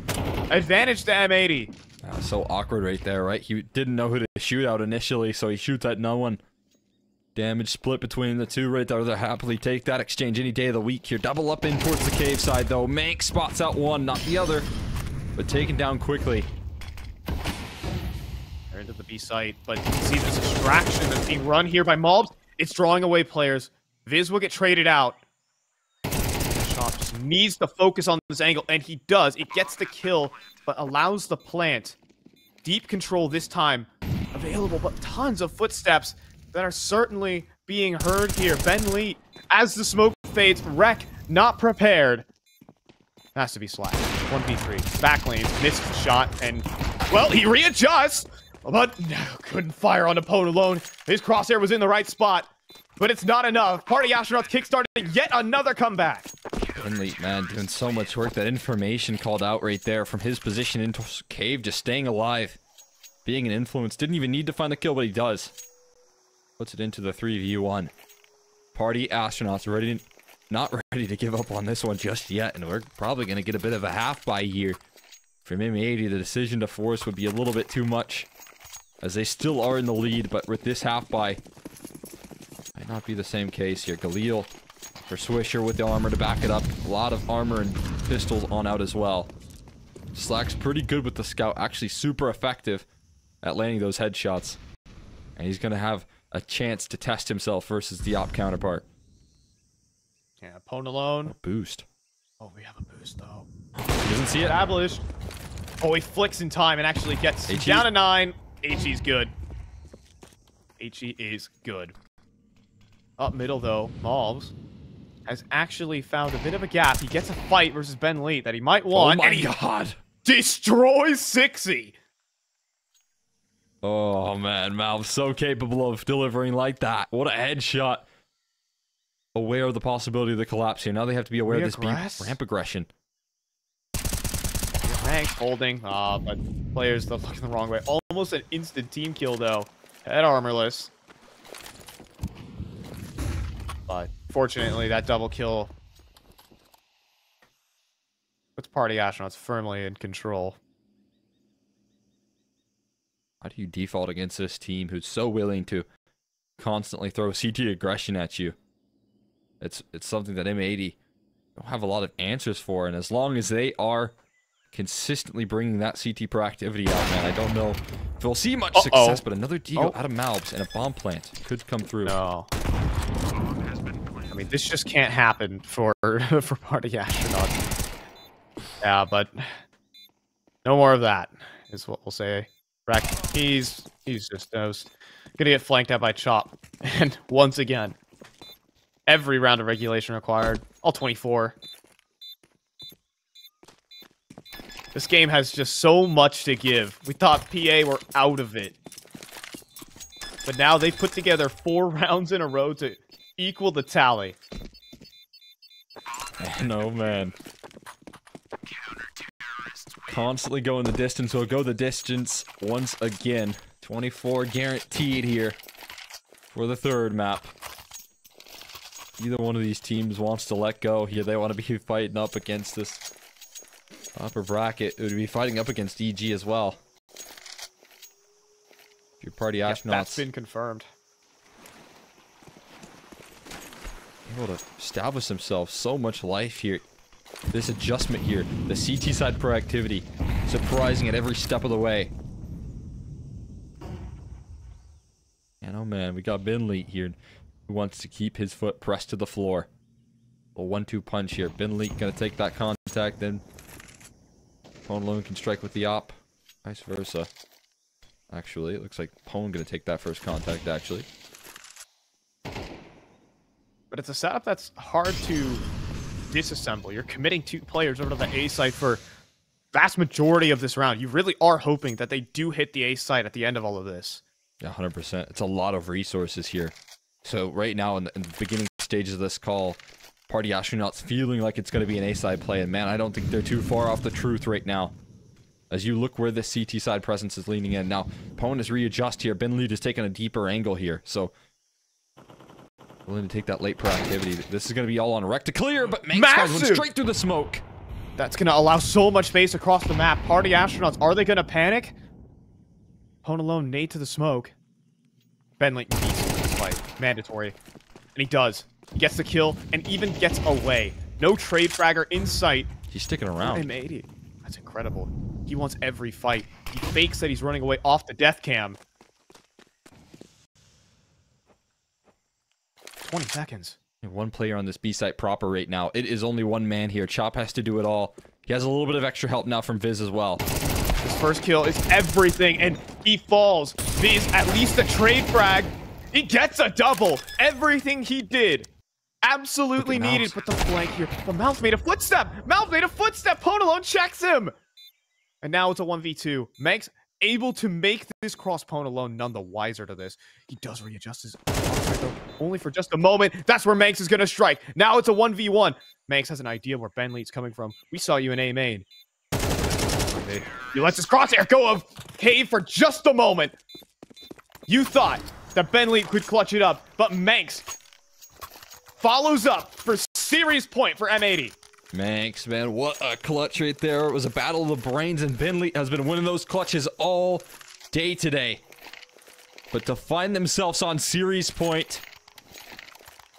Advantage to M80. So awkward right there, right? He didn't know who to shoot out initially, so he shoots at no one. Damage split between the two right there. They'll happily take that exchange any day of the week here. Double up in towards the cave side, though. Mank spots out one, not the other, but taken down quickly. They're into the B site, but you can see this distraction that's being run here by malbs. It's drawing away players. Viz will get traded out. Shot just needs to focus on this angle, and he does. It gets the kill, but allows the plant. Deep control this time available, but tons of footsteps that are certainly being heard here. benleet, as the smoke fades, reck not prepared. Has to be slaxz. 1v3. Back lanes, missed the shot, and, well, he readjusts, but couldn't fire on Pwn alone. His crosshair was in the right spot, but it's not enough. Party Astronauts kickstarting yet another comeback. benleet, man, doing so much work. That information called out right there from his position into cave, just staying alive. Being an influence. Didn't even need to find the kill, but he does. Puts it into the 3v1. Party Astronauts not ready to give up on this one just yet, and we're probably going to get a bit of a half buy here. From M80, the decision to force would be a little bit too much, as they still are in the lead, but with this half buy, might not be the same case here. Galil for Swisher with the armor to back it up. A lot of armor and pistols on out as well. slaxz pretty good with the scout, actually super effective at landing those headshots, and he's going to have a chance to test himself versus the op counterpart. Yeah, Pwn alone. A boost. Oh, we have a boost, though. He doesn't see it. Established. Oh, he flicks in time and actually gets HE. down to 9. HE's good. HE is good. Up middle, though, malbs has actually found a bit of a gap. He gets a fight versus benleet that he might want. Oh my and he god! destroys Cxzi. Oh man, malbs so capable of delivering like that. What a headshot. Aware of the possibility of the collapse here. Now they have to be aware of this ramp aggression. Thanks, holding. But players still looking the wrong way. Almost an instant team kill, though. Head armorless. But fortunately, that double kill puts Party Astronauts firmly in control. How do you default against this team who's so willing to constantly throw CT aggression at you? It's something that M80 don't have a lot of answers for, and as long as they are consistently bringing that CT proactivity out, man, I don't know if we'll see much success, but another deagle out of malbs and a bomb plant could come through. No. I mean, this just can't happen for Party Astronauts. Yeah, but no more of that is what we'll say. reck, he's just toast. Gonna get flanked out by Chop, and once again, every round of regulation required. All 24. This game has just so much to give. We thought PA were out of it. But now they've put together 4 rounds in a row to equal the tally. No, man. Constantly going the distance. We'll go the distance once again. 24 guaranteed here for the third map. Either one of these teams wants to let go here. They want to be fighting up against this upper bracket. It would be fighting up against EG as well. Your party astronauts. That's been confirmed. Able to establish themselves so much life here. This adjustment here, the CT side proactivity, surprising at every step of the way. And oh man, we got Binley here who wants to keep his foot pressed to the floor. A 1-2 punch here. Binley gonna take that contact, then Pone alone can strike with the op. Vice versa. Actually, it looks like Pone gonna take that first contact, actually. But it's a setup that's hard to disassemble. You're committing 2 players over to the A site for vast majority of this round. You really are hoping that they do hit the A site at the end of all of this. Yeah, 100%. It's a lot of resources here. So right now in the beginning stages of this call, Party Astronauts feeling like it's going to be an A side play, and man, I don't think they're too far off the truth right now. As you look where this CT side presence is leaning in. Now, Pone is readjust here. Binley is taking a deeper angle here, so willing to take that late proactivity. This is going to be all on reck to clear, but Manx finds one straight through the smoke. That's going to allow so much space across the map. Party Astronauts, are they going to panic? Pone alone, nade to the smoke. Benley needs this fight. Mandatory. And he does. He gets the kill and even gets away. No trade fragger in sight. He's sticking around. M80. That's incredible. He wants every fight. He fakes that he's running away off the death cam. 20 seconds. One player on this B site proper right now. It is only one man here. Chop has to do it all. He has a little bit of extra help now from Viz as well. His first kill is everything, and he falls. Viz, at least a trade frag. He gets a double. Everything he did. Absolutely needed, but the flank here. The Mal's made a footstep. Mal's made a footstep. Pone alone checks him. And now it's a 1v2. Manx able to make this cross. Pone alone none the wiser to this. He does readjust his only for just a moment. That's where Manx is going to strike. Now it's a 1v1. Manx has an idea where Benley's coming from. We saw you in A main. He lets his crosshair go of cave for just a moment. You thought that Benley could clutch it up, but Manx follows up for serious point for M80. Manx, man, what a clutch right there. It was a battle of the brains, and Binley has been winning those clutches all day today. But to find themselves on series point,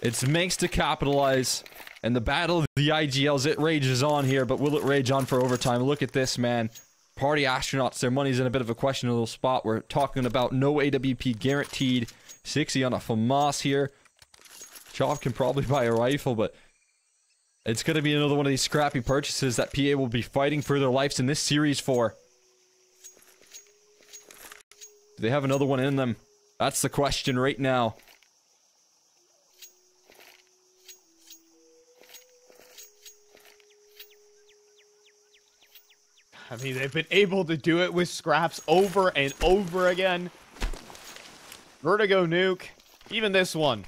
it's Manx to capitalize. And the battle of the IGLs, it rages on here, but will it rage on for overtime? Look at this, man. Party Astronauts, their money's in a bit of a questionable spot. We're talking about no AWP guaranteed. Cxzi on a FAMAS here. Chop can probably buy a rifle, but it's going to be another one of these scrappy purchases that PA will be fighting for their lives in this series for. Do they have another one in them? That's the question right now. I mean, they've been able to do it with scraps over and over again. Vertigo nuke. Even this one.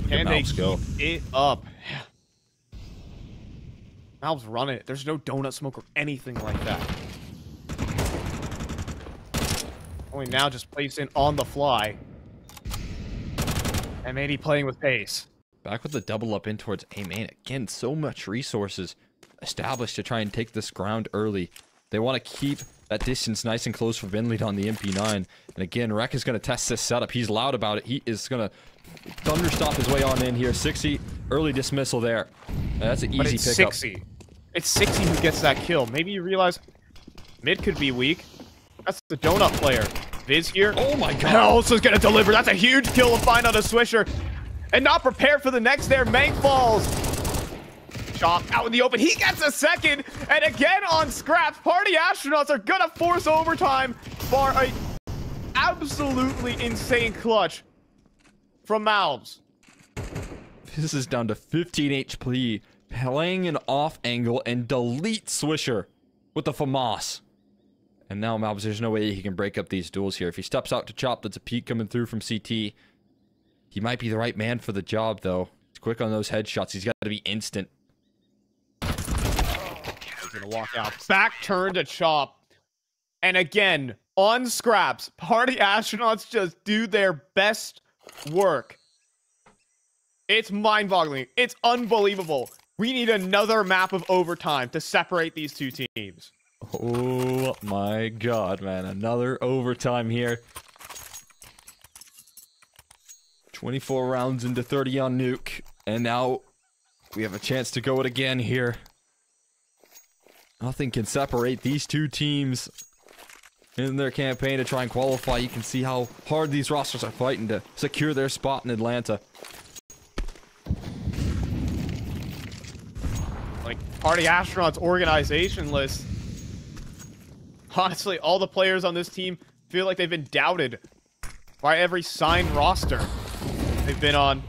Can they go it up? Malbs run it. There's no donut smoke or anything like that. Only now just placed in on the fly. M80 playing with pace. Back with the double up in towards A main. Again, so much resources established to try and take this ground early. They want to keep that distance nice and close for Binley on the MP9. And again, Reck is going to test this setup. He's loud about it. He is going to thunderstomp his way on in here. Cxzi, early dismissal there. That's an easy pickup. Cxzi. It's Cxzi who gets that kill. Maybe you realize mid could be weak. That's the donut player. Viz here. Oh my god. Elsa's going to deliver. That's a huge kill to find on a Swisher. And not prepared for the next there. Mank falls. Chop out in the open. He gets a second. And again on scraps. Party Astronauts are going to force overtime for a absolutely insane clutch from Malbs. This is down to 15 HP, playing an off angle and delete Swisher with the FAMAS. And now malbs, there's no way he can break up these duels here. If he steps out to chop, that's a peek coming through from CT. He might be the right man for the job, though. He's quick on those headshots. He's got to be instant. He's gonna walk out. Back turn to chop. And again, on scraps, Party Astronauts just do their best work. It's mind-boggling. It's unbelievable. We need another map of overtime to separate these two teams. Oh my god, man. Another overtime here. 24 rounds into 30 on Nuke. And now we have a chance to go it again here. Nothing can separate these two teams in their campaign to try and qualify. You can see how hard these rosters are fighting to secure their spot in Atlanta. Like, Party Astronauts organization list. Honestly, all the players on this team feel like they've been doubted by every signed roster they've been on.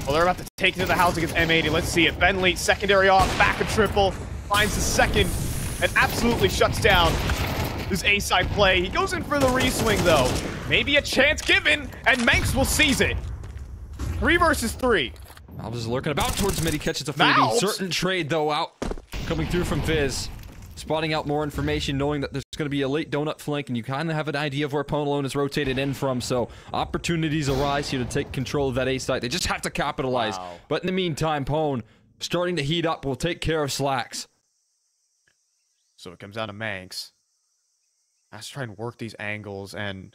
Well, they're about to take it to the house against M80. Let's see it. Bentley, secondary off, back a triple, finds the second, and absolutely shuts down this A-side play. He goes in for the re-swing, though. Maybe a chance given, and Manx will seize it. 3 versus 3. malbs is lurking about towards mid. He catches a freebie. Certain trade, though, out. Coming through from Viz. Spotting out more information, knowing that there's going to be a late donut flank, and you kind of have an idea of where Ponalone is rotated in from, so opportunities arise here to take control of that A site. They just have to capitalize. Wow. But in the meantime, Pone, starting to heat up, will take care of slaxz. So it comes down to Manx. Has to try and work these angles, and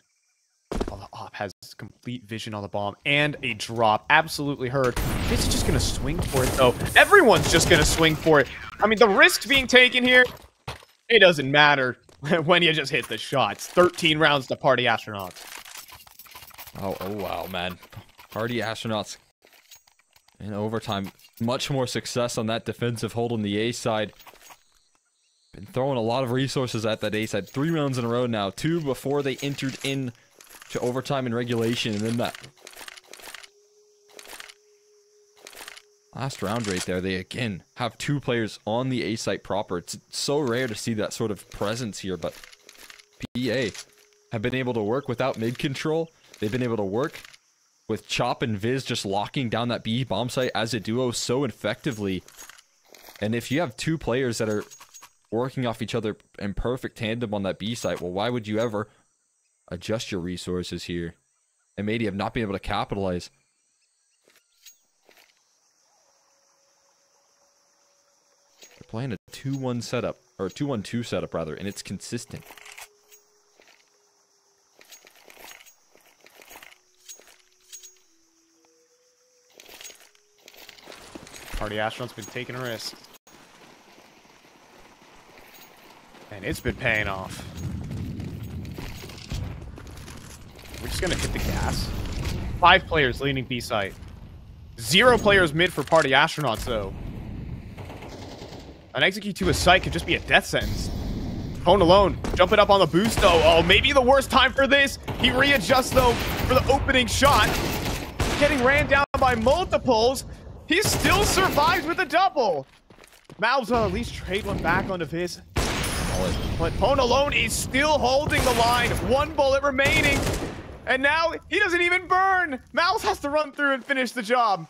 the op has complete vision on the bomb and a drop. Absolutely heard. He's just going to swing for it, though. Everyone's just going to swing for it. I mean, the risk being taken here, it doesn't matter when you just hit the shots. 13 rounds to Party Astronauts. Oh wow, man. Party Astronauts in overtime. Much more success on that defensive hold on the A side. Been throwing a lot of resources at that A side. 3 rounds in a row now. 2 before they entered in to overtime and regulation. And then that last round right there, they again have 2 players on the A site proper. It's so rare to see that sort of presence here, but PA have been able to work without mid control. They've been able to work with Chop and Viz just locking down that B bomb site as a duo so effectively. And if you have 2 players that are working off each other in perfect tandem on that B site, well, why would you ever adjust your resources here? M80 have not been able to capitalize. They're playing a 2-1 setup, or a 2-1-2 setup rather, and it's consistent. Party Astronauts been taking a risk. And it's been paying off. We're just gonna hit the gas. 5 players leading B site. 0 players mid for Party Astronauts, though. An execute to a site could just be a death sentence. Pone alone, jumping up on the boost, though. Oh, maybe the worst time for this. He readjusts, though, for the opening shot. Getting ran down by multiples. He still survives with a double. malbs will at least trade one back onto Viz. But Pone alone is still holding the line. 1 bullet remaining. And now he doesn't even burn. malbs has to run through and finish the job.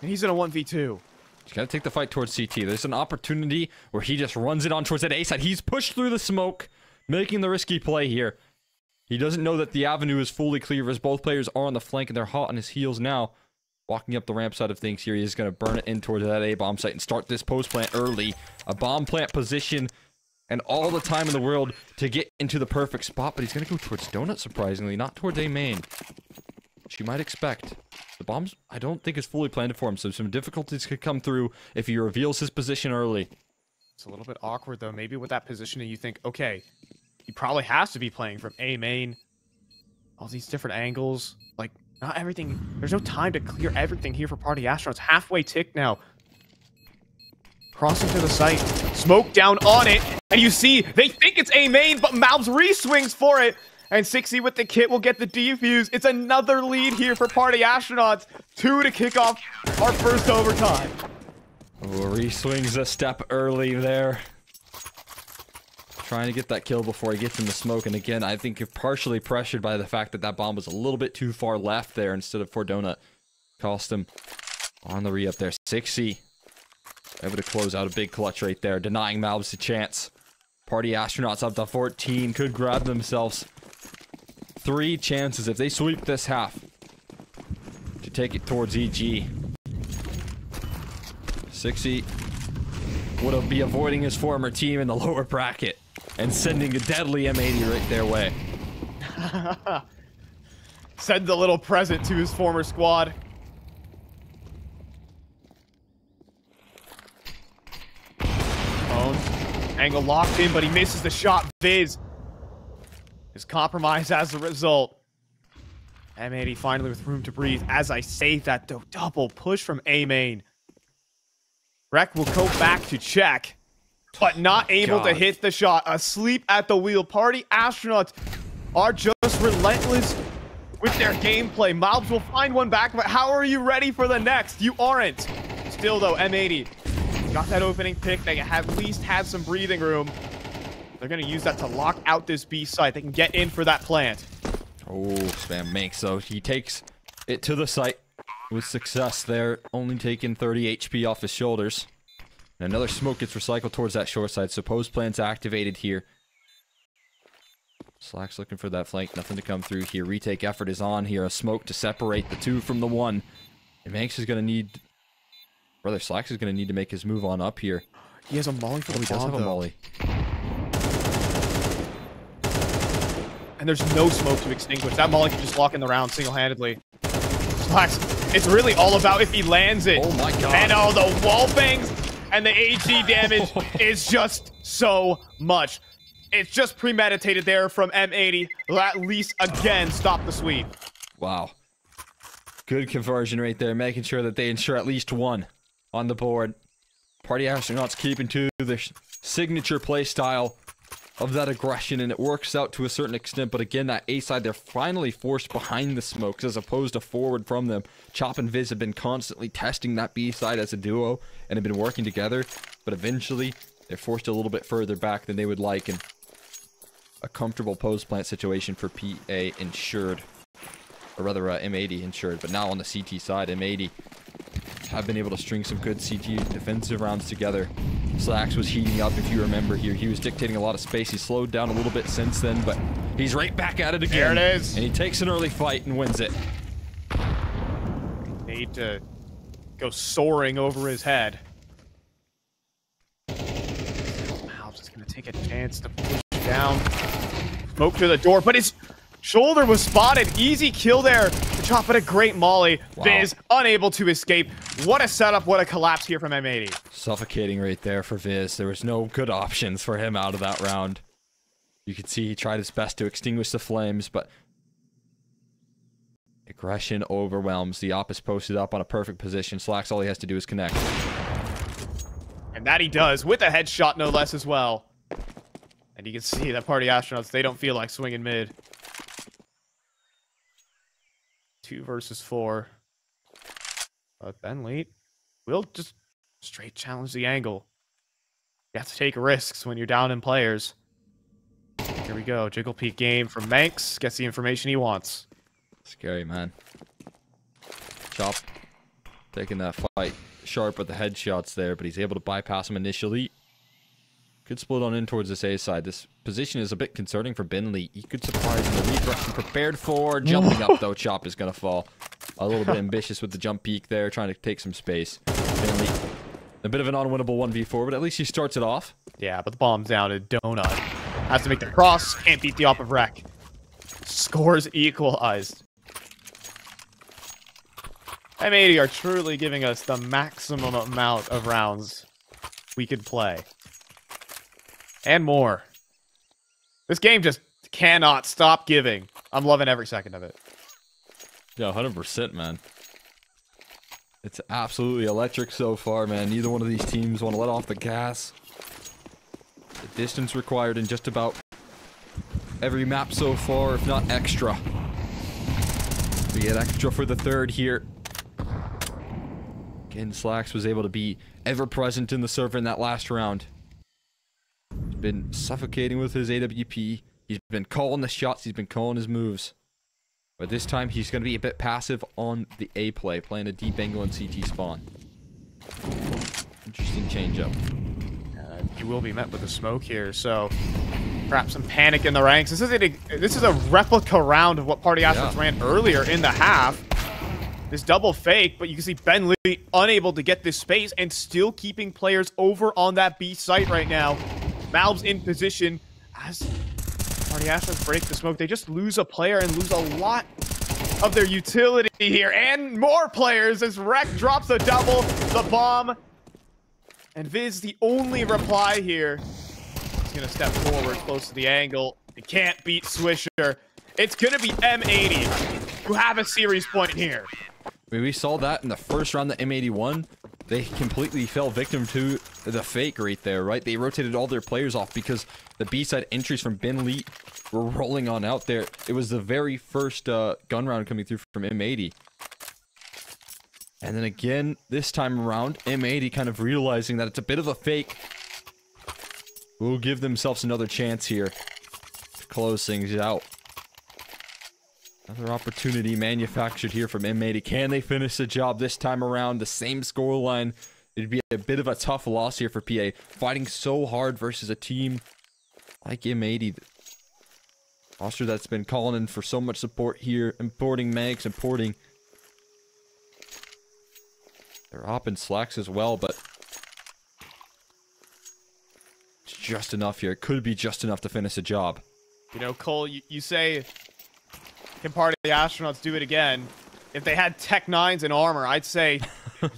And he's in a 1v2. He's got to take the fight towards CT. There's an opportunity where he just runs it on towards that A side. He's pushed through the smoke, making the risky play here. He doesn't know that the avenue is fully clear as both players are on the flank and they're hot on his heels now. Walking up the ramp side of things here, he's going to burn it in towards that A bomb site and start this post plant early. A bomb plant position and all the time in the world to get into the perfect spot, but he's going to go towards Donut, surprisingly, not towards A main, which you might expect. The bombs, I don't think, is fully planned for him, so some difficulties could come through if he reveals his position early. It's a little bit awkward, though. Maybe with that positioning, you think, okay, he probably has to be playing from A main. All these different angles. Like, not everything. There's no time to clear everything here for Party Astronauts. Halfway tick now. Crossing to the site. Smoke down on it. And you see, they think it's A main, but malbs re-swings for it. And Cxzi with the kit will get the defuse. It's another lead here for Party Astronauts. 2 to kick off our first overtime. Oh, he swings a step early there. Trying to get that kill before he gets in the smoke. And again, I think partially pressured by the fact that that bomb was a little bit too far left there instead of for Donut. Cost him on the re-up there. Cxzi able to close out a big clutch right there, denying malbs a chance. Party Astronauts up to 14. Could grab themselves 3 chances if they sweep this half to take it towards EG. Cxzi would be avoiding his former team in the lower bracket and sending a deadly M80 right their way. Send a little present to his former squad. Angle locked in, but he misses the shot. Viz is compromised as a result. M80 finally with room to breathe. As I say that, though, double push from A main. Reck will go back to check, but not able to hit the shot. Asleep at the wheel. Party Astronauts are just relentless with their gameplay. malbs will find one back, but how are you ready for the next? You aren't. Still, though, M80 got that opening pick. They at least had some breathing room. They're going to use that to lock out this B site. They can get in for that plant. Oh, Spam makes so. He takes it to the site with success there. Only taking 30 HP off his shoulders. And another smoke gets recycled towards that short side. Suppose plant's activated here. slaxz looking for that flank. Nothing to come through here. Retake effort is on here. A smoke to separate the 2 from the 1. And Manx is going to need... Brother, slaxz is going to need to make his move on up here. He has a molly for the he does have a molly. And there's no smoke to extinguish. That molly can just lock in the round single-handedly. slaxz, it's really all about if he lands it. Oh my god. And oh, the wall bangs and the AG damage is just so much. It's just premeditated there from M80. At least, again, stop the sweep. Wow. Good conversion right there, making sure that they ensure at least 1 on the board. Party Astronauts keeping to their signature play style of that aggression, and it works out to a certain extent. But again, that A side, they're finally forced behind the smokes as opposed to forward from them. Chop and Viz have been constantly testing that B side as a duo and have been working together, but eventually they're forced a little bit further back than they would like, and a comfortable post plant situation for PA ensured, or rather M80 ensured. But now on the CT side, M80 have been able to string some good CT defensive rounds together. slaxz was heating up, if you remember here. He was dictating a lot of space. He slowed down a little bit since then, but he's right back at it again. There it is. And he takes an early fight and wins it. Need to go soaring over his head. malbs is going to take a chance to push down. Smoke to the door, but his shoulder was spotted. Easy kill there to chop at a great molly. Wow. Viz unable to escape. What a setup, what a collapse here from M80. Suffocating right there for Viz. There was no good options for him out of that round. You could see he tried his best to extinguish the flames, but aggression overwhelms. The op is posted up on a perfect position. slaxz, all he has to do is connect. And that he does, with a headshot no less as well. And you can see that Party Astronauts, they don't feel like swinging mid. 2 versus 4. But Benley will just straight challenge the angle. You have to take risks when you're down in players. Here we go. Jiggle peek game from Manx. Gets the information he wants. Scary, man. Chop taking that fight sharp with the headshots there, but he's able to bypass him initially. Could split on in towards this A side. This position is a bit concerning for Benley. He could surprise in the redirection. Prepared for jumping up, though. Chop is going to fall. A little bit ambitious with the jump peek there, trying to take some space. Benley, a bit of an unwinnable 1v4, but at least he starts it off. Yeah, but the bomb's down to Donut. Has to make the cross. Can't beat the op of Reck. Scores equalized. M80 are truly giving us the maximum amount of rounds we could play. And more. This game just cannot stop giving. I'm loving every second of it. Yeah, 100%, man. It's absolutely electric so far, man. Neither one of these teams want to let off the gas. The distance required in just about every map so far, if not extra. We get extra for the third here. Again, slaxz was able to be ever present in the server in that last round. He's been suffocating with his AWP. He's been calling the shots. He's been calling his moves. But this time, he's going to be a bit passive on the A play, playing a deep angle and CT spawn. Interesting change-up. You will be met with a smoke here, so perhaps some panic in the ranks. This is a replica round of what Party Astronauts ran earlier in the half. This double fake, but you can see Ben Lee unable to get this space and still keeping players over on that B site right now. Malbs in position as Party Astronauts break the smoke. They just lose a player and lose a lot of their utility here, and more players as reck drops a double, the bomb. And Viz, the only reply here, he's going to step forward close to the angle. He can't beat Swisher. It's going to be M80 who have a series point here. We saw that in the first round, the M81. They completely fell victim to the fake right there, right? They rotated all their players off because the B-side entries from Ben Lee were rolling on out there. It was the very first gun round coming through from M80. And then again, this time around, M80 kind of realizing that it's a bit of a fake. Will give themselves another chance here to close things out. Another opportunity manufactured here from M80. Can they finish the job this time around? The same scoreline. It'd be a bit of a tough loss here for PA. Fighting so hard versus a team like M80. Roster that's been calling in for so much support here. Importing mags, importing... They're up in slaxz as well, but it's just enough here. It could be just enough to finish the job. You know, Cole, you say, can Party Astronauts do it again? If they had Tech 9s and armor, I'd say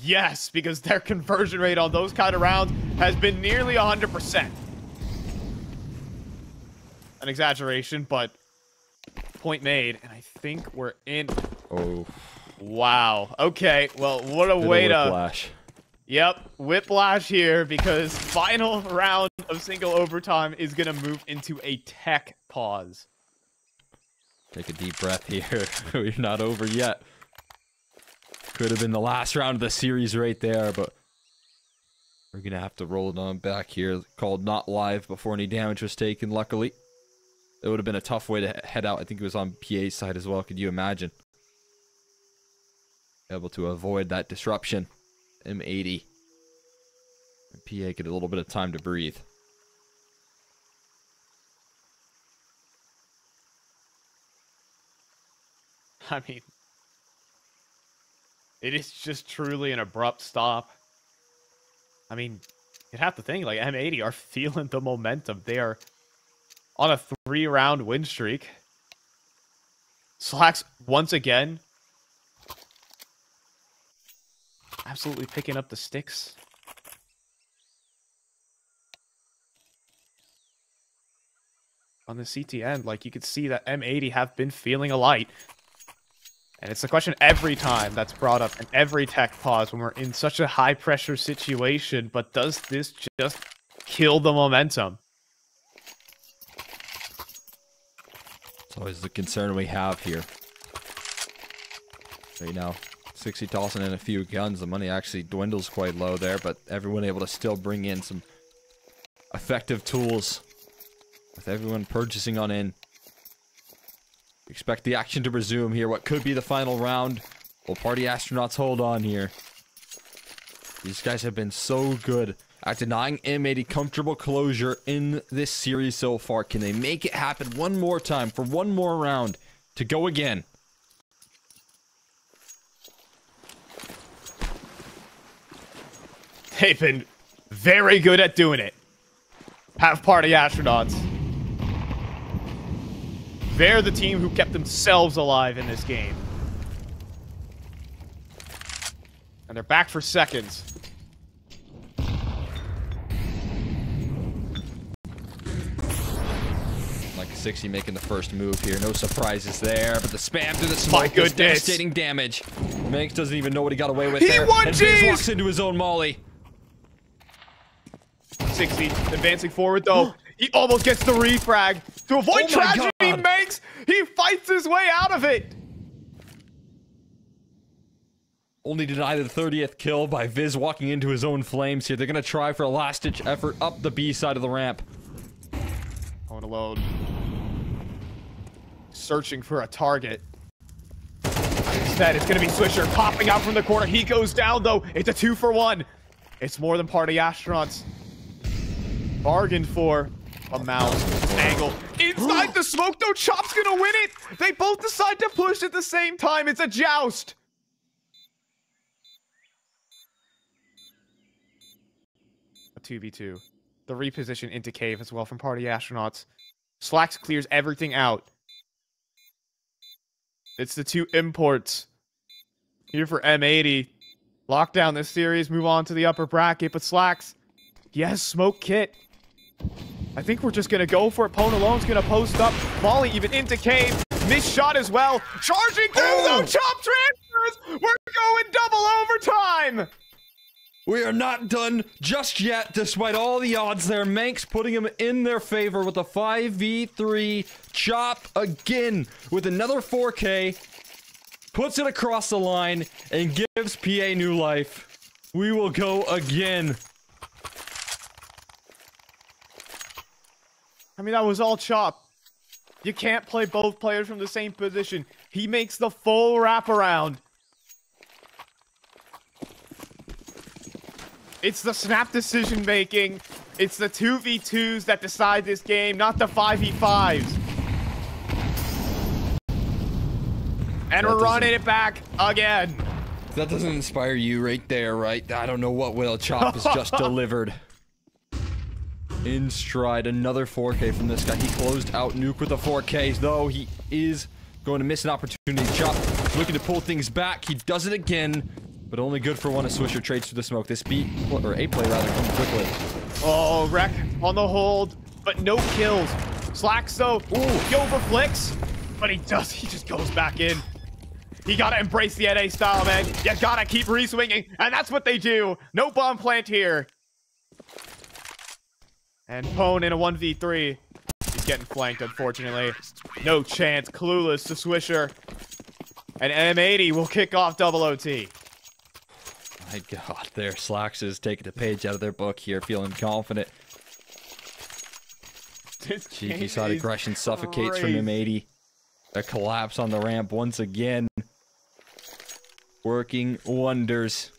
yes, because their conversion rate on those kind of rounds has been nearly 100%. An exaggeration, but point made, and I think we're in. Oh. Wow. Okay. Well, what a way to... Whiplash. Yep. Whiplash here, because final round of single overtime is going to move into a tech pause. Take a deep breath here. We're not over yet. Could have been the last round of the series right there, but we're going to have to roll it on back here. Called not live before any damage was taken, luckily. It would have been a tough way to head out. I think it was on PA's side as well. Could you imagine? Able to avoid that disruption. M80. And PA get a little bit of time to breathe. I mean, it is just truly an abrupt stop. I mean, you'd have to think, like, M80 are feeling the momentum. They are on a 3-round win streak. slaxz, once again, absolutely picking up the sticks. On the CT end, like, you could see that M80 have been feeling a light. And it's a question every time that's brought up in every tech pause when we're in such a high-pressure situation, but does this just kill the momentum? It's always the concern we have here. Right now, Cxzi tossing in a few guns. The money actually dwindles quite low there, but everyone able to still bring in some effective tools. With everyone purchasing on in. Expect the action to resume here. What could be the final round? Will Party Astronauts hold on here? These guys have been so good at denying M80 comfortable closure in this series so far. Can they make it happen one more time for one more round to go again? They've been very good at doing it. Have Party Astronauts. They're the team who kept themselves alive in this game. And they're back for seconds. Like Cxzi making the first move here. No surprises there, but the spam through the smoke. My goodness. Devastating damage. Manx doesn't even know what he got away with He there. won And Viz G's! walks into his own molly. Cxzi advancing forward, though. He almost gets the refrag to avoid tragedy he makes. He fights his way out of it. Only denied the 30th kill by Viz walking into his own flames here. They're going to try for a last-ditch effort up the B side of the ramp. Going alone. Searching for a target. Instead, it's going to be Swisher popping out from the corner. He goes down, though. It's a 2-for-1. It's more than Party Astronauts bargained for. A mouse angle inside the smoke, though. Chop's gonna win it. They both decide to push at the same time. It's a joust. A 2v2. The reposition into cave as well from Party Astronauts. slaxz clears everything out. It's the two imports here for M80. Lock down this series, move on to the upper bracket, but slaxz, he has smoke kit. I think we're just gonna go for it. Pwn alone's gonna post up. Molly even into cave. Missed shot as well. Charging through though. Chop transfers. We're going double overtime. We are not done just yet, despite all the odds there. Manx putting him in their favor with a 5v3. Chop again with another 4K. Puts it across the line and gives PA new life. We will go again. I mean, that was all Chop. You can't play both players from the same position. He makes the full wraparound. It's the snap decision making. It's the 2v2s that decide this game, not the 5v5s. And we're running it back again. That doesn't inspire you right there, right? I don't know what will Chop has just delivered. In stride, another 4K from this guy. He closed out Nuke with the 4Ks, though he is going to miss an opportunity. Chop looking to pull things back. He does it again, but only good for one as Swisher trades through the smoke. This B, or A play rather, comes quickly. Oh, reck on the hold, but no kills. slaxz though, he overflicks, but he just goes back in. You gotta embrace the NA style, man. You gotta keep re-swinging, and that's what they do. No bomb plant here. And Pwn in a 1v3. He's getting flanked, unfortunately. No chance. Clueless to Swisher. And M80 will kick off double OT. My god, their slaxz is taking a page out of their book here, feeling confident. Cheeky side aggression suffocates from M80. A collapse on the ramp once again. Working wonders.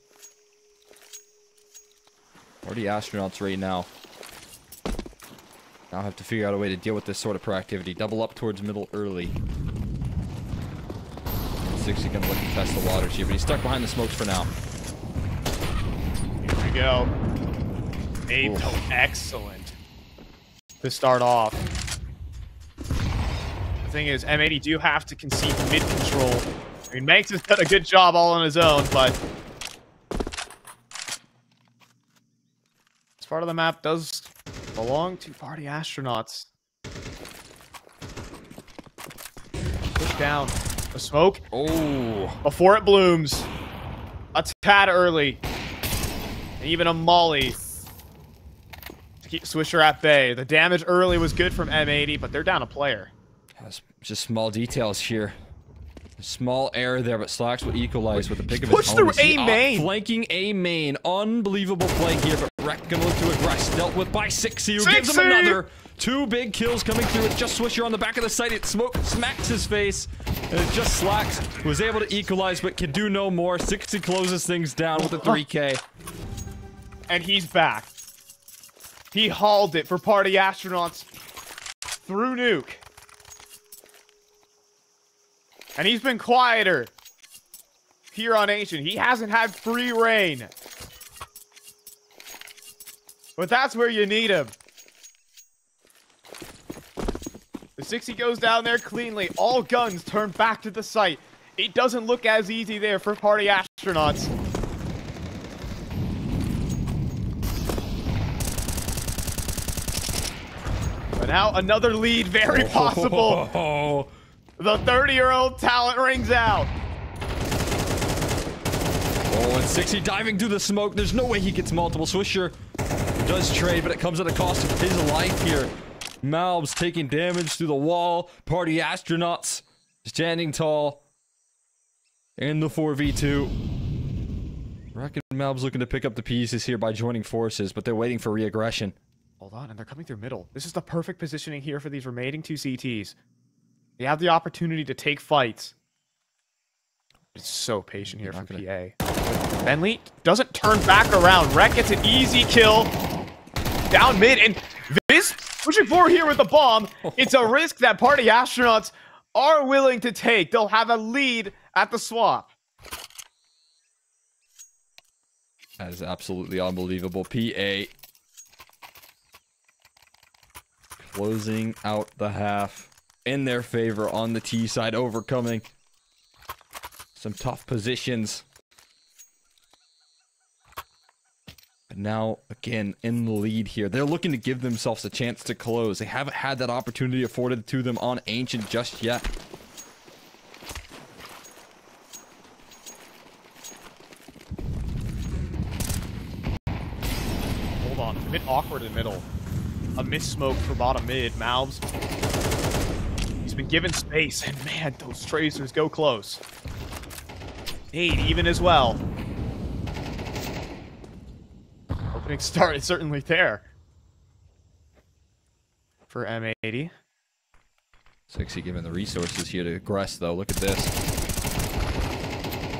Already astronauts right now. Now have to figure out a way to deal with this sort of proactivity. Double up towards middle early. Cxzi gonna look to test the waters here, but he's stuck behind the smokes for now. Here we go. Ato, excellent. To start off. The thing is, M80 do have to concede mid control. I mean, Manx has done a good job all on his own, but this part of the map does belong to Party Astronauts. Push down. A smoke. Oh. Before it blooms. A tad early. And even a molly to keep Swisher at bay. The damage early was good from M80, but they're down a player. That's just small details here. A small error there, but slaxz will equalize with a pick of Push his own. through A main. Flanking A main. Unbelievable play here, but reck gonna look to aggress. Dealt with by Cxzi, who gives him another. 2 big kills coming through with just Swisher on the back of the site. It smacks his face. And it's just slaxz who was able to equalize, but can do no more. Cxzi closes things down with a 3K. And he's back. He hauled it for Party Astronauts through Nuke. And he's been quieter here on Ancient. He hasn't had free reign. But that's where you need him. The Cxzi goes down there cleanly. All guns turn back to the site. It doesn't look as easy there for Party Astronauts. But now another lead, very possible. Oh. The 30-year-old talent rings out. Oh, and Cxzi diving through the smoke. There's no way he gets multiple. Swisher does trade, but it comes at a cost of his life here. Malbs taking damage through the wall. Party astronauts standing tall in the 4v2. Reck and Malbs looking to pick up the pieces here by joining forces, but they're waiting for re-aggression. Hold on, and they're coming through middle. This is the perfect positioning here for these remaining 2 CTs. They have the opportunity to take fights. It's so patient here from PA. Bentley doesn't turn back around. Reck gets an easy kill. Down mid, and Viz pushing forward here with the bomb. It's a risk that Party Astronauts are willing to take. They'll have a lead at the swap. That is absolutely unbelievable. PA closing out the half in their favor on the T side, overcoming some tough positions. But now, again, in the lead here. They're looking to give themselves a chance to close. They haven't had that opportunity afforded to them on Ancient just yet. Hold on, a bit awkward in the middle. A missmoke for bottom mid. Malbs. He's been given space, and man, those tracers go close. 8 even as well. Opening start is certainly there for M80. Cxzi given the resources here to aggress, though. Look at this.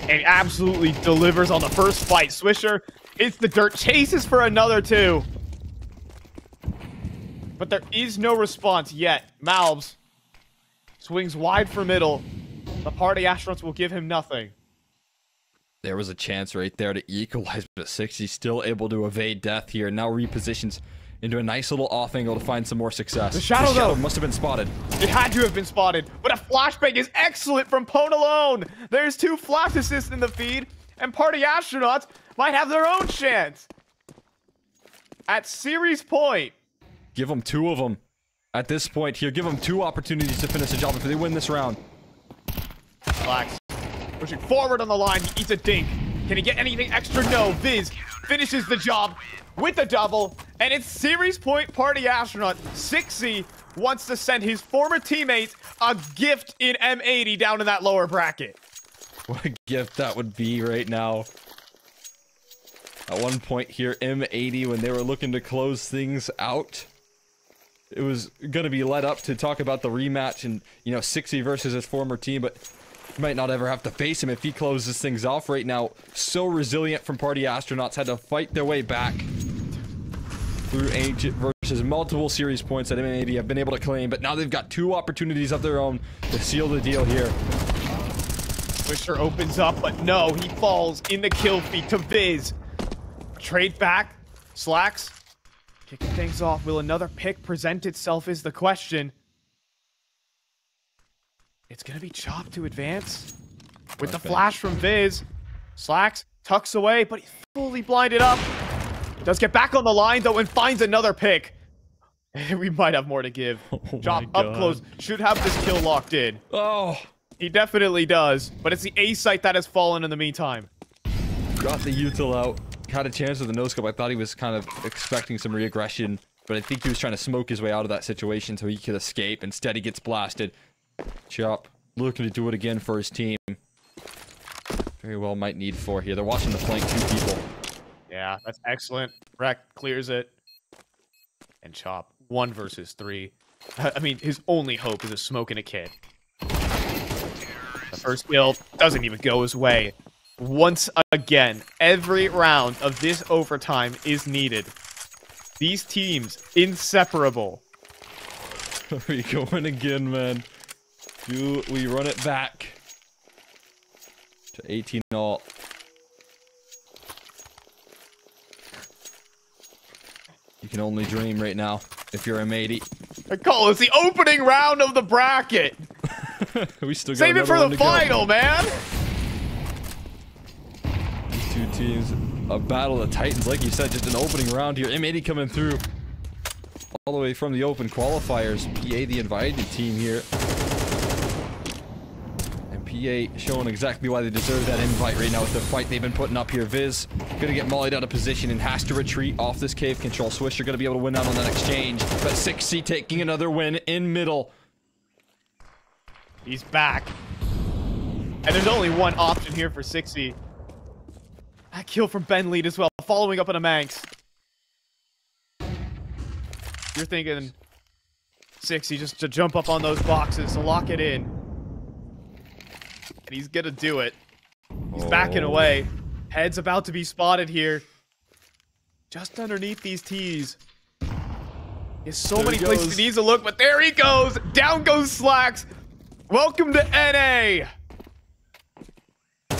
And absolutely delivers on the first fight. Swisher hits the dirt, chases for another 2. But there is no response yet. Malbs swings wide for middle. The Party Astronauts will give him nothing. There was a chance right there to equalize, but Cxzi still able to evade death here. Now repositions into a nice little off angle to find some more success. The shadow, though, must have been spotted. It had to have been spotted, but a flashbang is excellent from Pone alone. There's 2 flash assists in the feed, and Party Astronauts might have their own chance. At series point. Give them 2 of them. At this point here, give them 2 opportunities to finish the job if they win this round. Slaxz pushing forward on the line. He eats a dink. Can he get anything extra? No. Viz finishes the job with a double. And it's series point Party Astronaut. Cxzi wants to send his former teammates a gift in M80 down in that lower bracket. What a gift that would be right now. At one point here, M80, when they were looking to close things out, it was going to be led up to talk about the rematch and, you know, Cxzi versus his former team, but you might not ever have to face him if he closes things off right now. So resilient from Party Astronauts, had to fight their way back through Ancient versus multiple series points that M80 have been able to claim, but now they've got 2 opportunities of their own to seal the deal here. Swisher opens up, but no, he falls in the kill feed to Viz. Trade back, slaxz. Kicking things off. Will another pick present itself is the question. It's going to be Chop to advance. With the flash from Viz. slaxz tucks away, but he's fully blinded up. Does get back on the line, though, and finds another pick. We might have more to give. Chop up close. Should have this kill locked in. Oh, he definitely does. But it's the A site that has fallen in the meantime. got the util out. Had a chance with the no-scope. I thought he was kind of expecting some re-aggression, but I think he was trying to smoke his way out of that situation so he could escape. Instead, he gets blasted. Chop looking to do it again for his team. Very well might need 4 here. They're watching the flank 2 people. Yeah, that's excellent. Reck clears it. And Chop, 1 versus 3. I mean, his only hope is a smoke and a kid. The first kill doesn't even go his way. Once again, every round of this overtime is needed. These teams, inseparable. Are we going again, man? Do we run it back to 18-0? You can only dream right now if you're M80. I call it the opening round of the bracket. We still got Save it for the final, man. These 2 teams, a battle of the Titans, like you said, just an opening round here. M80 coming through all the way from the open qualifiers. PA, the invited team here. And PA PA showing exactly why they deserve that invite right now with the fight they've been putting up here. Viz gonna get mollied out of position and has to retreat off this cave control. Swisher gonna be able to win out on that exchange, but Cxzi taking another win in middle. He's back. And there's only one option here for Cxzi. That kill from Ben lead as well, following up on a Manx. You're thinking Cxzi just to jump up on those boxes to lock it in. And he's gonna do it. He's backing away. Head's about to be spotted here. Just underneath these T's. He has so many places he needs to look, but there he goes! Down goes slaxz! Welcome to NA!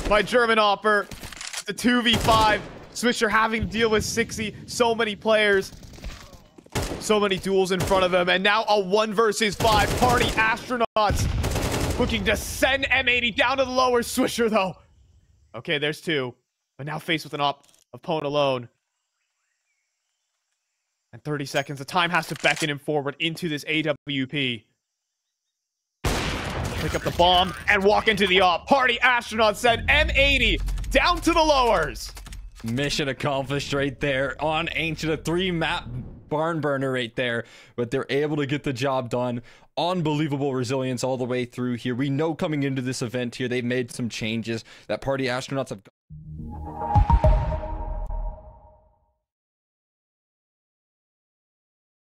My German offer. The 2v5. Swisher having to deal with Cxzi. So many players. So many duels in front of him. And now a 1 versus 5. Party astronauts looking to send M80 down to the lower. Swisher, though. Okay, there's 2. But now faced with an opponent alone. And 30 seconds. The time has to beckon him forward into this AWP. Pick up the bomb and walk into the op. Party astronauts send M80 down to the lowers. Mission accomplished right there on Ancient. A 3-map barn burner right there, but they're able to get the job done. Unbelievable resilience all the way through here. We know coming into this event here, they've made some changes that Party Astronauts have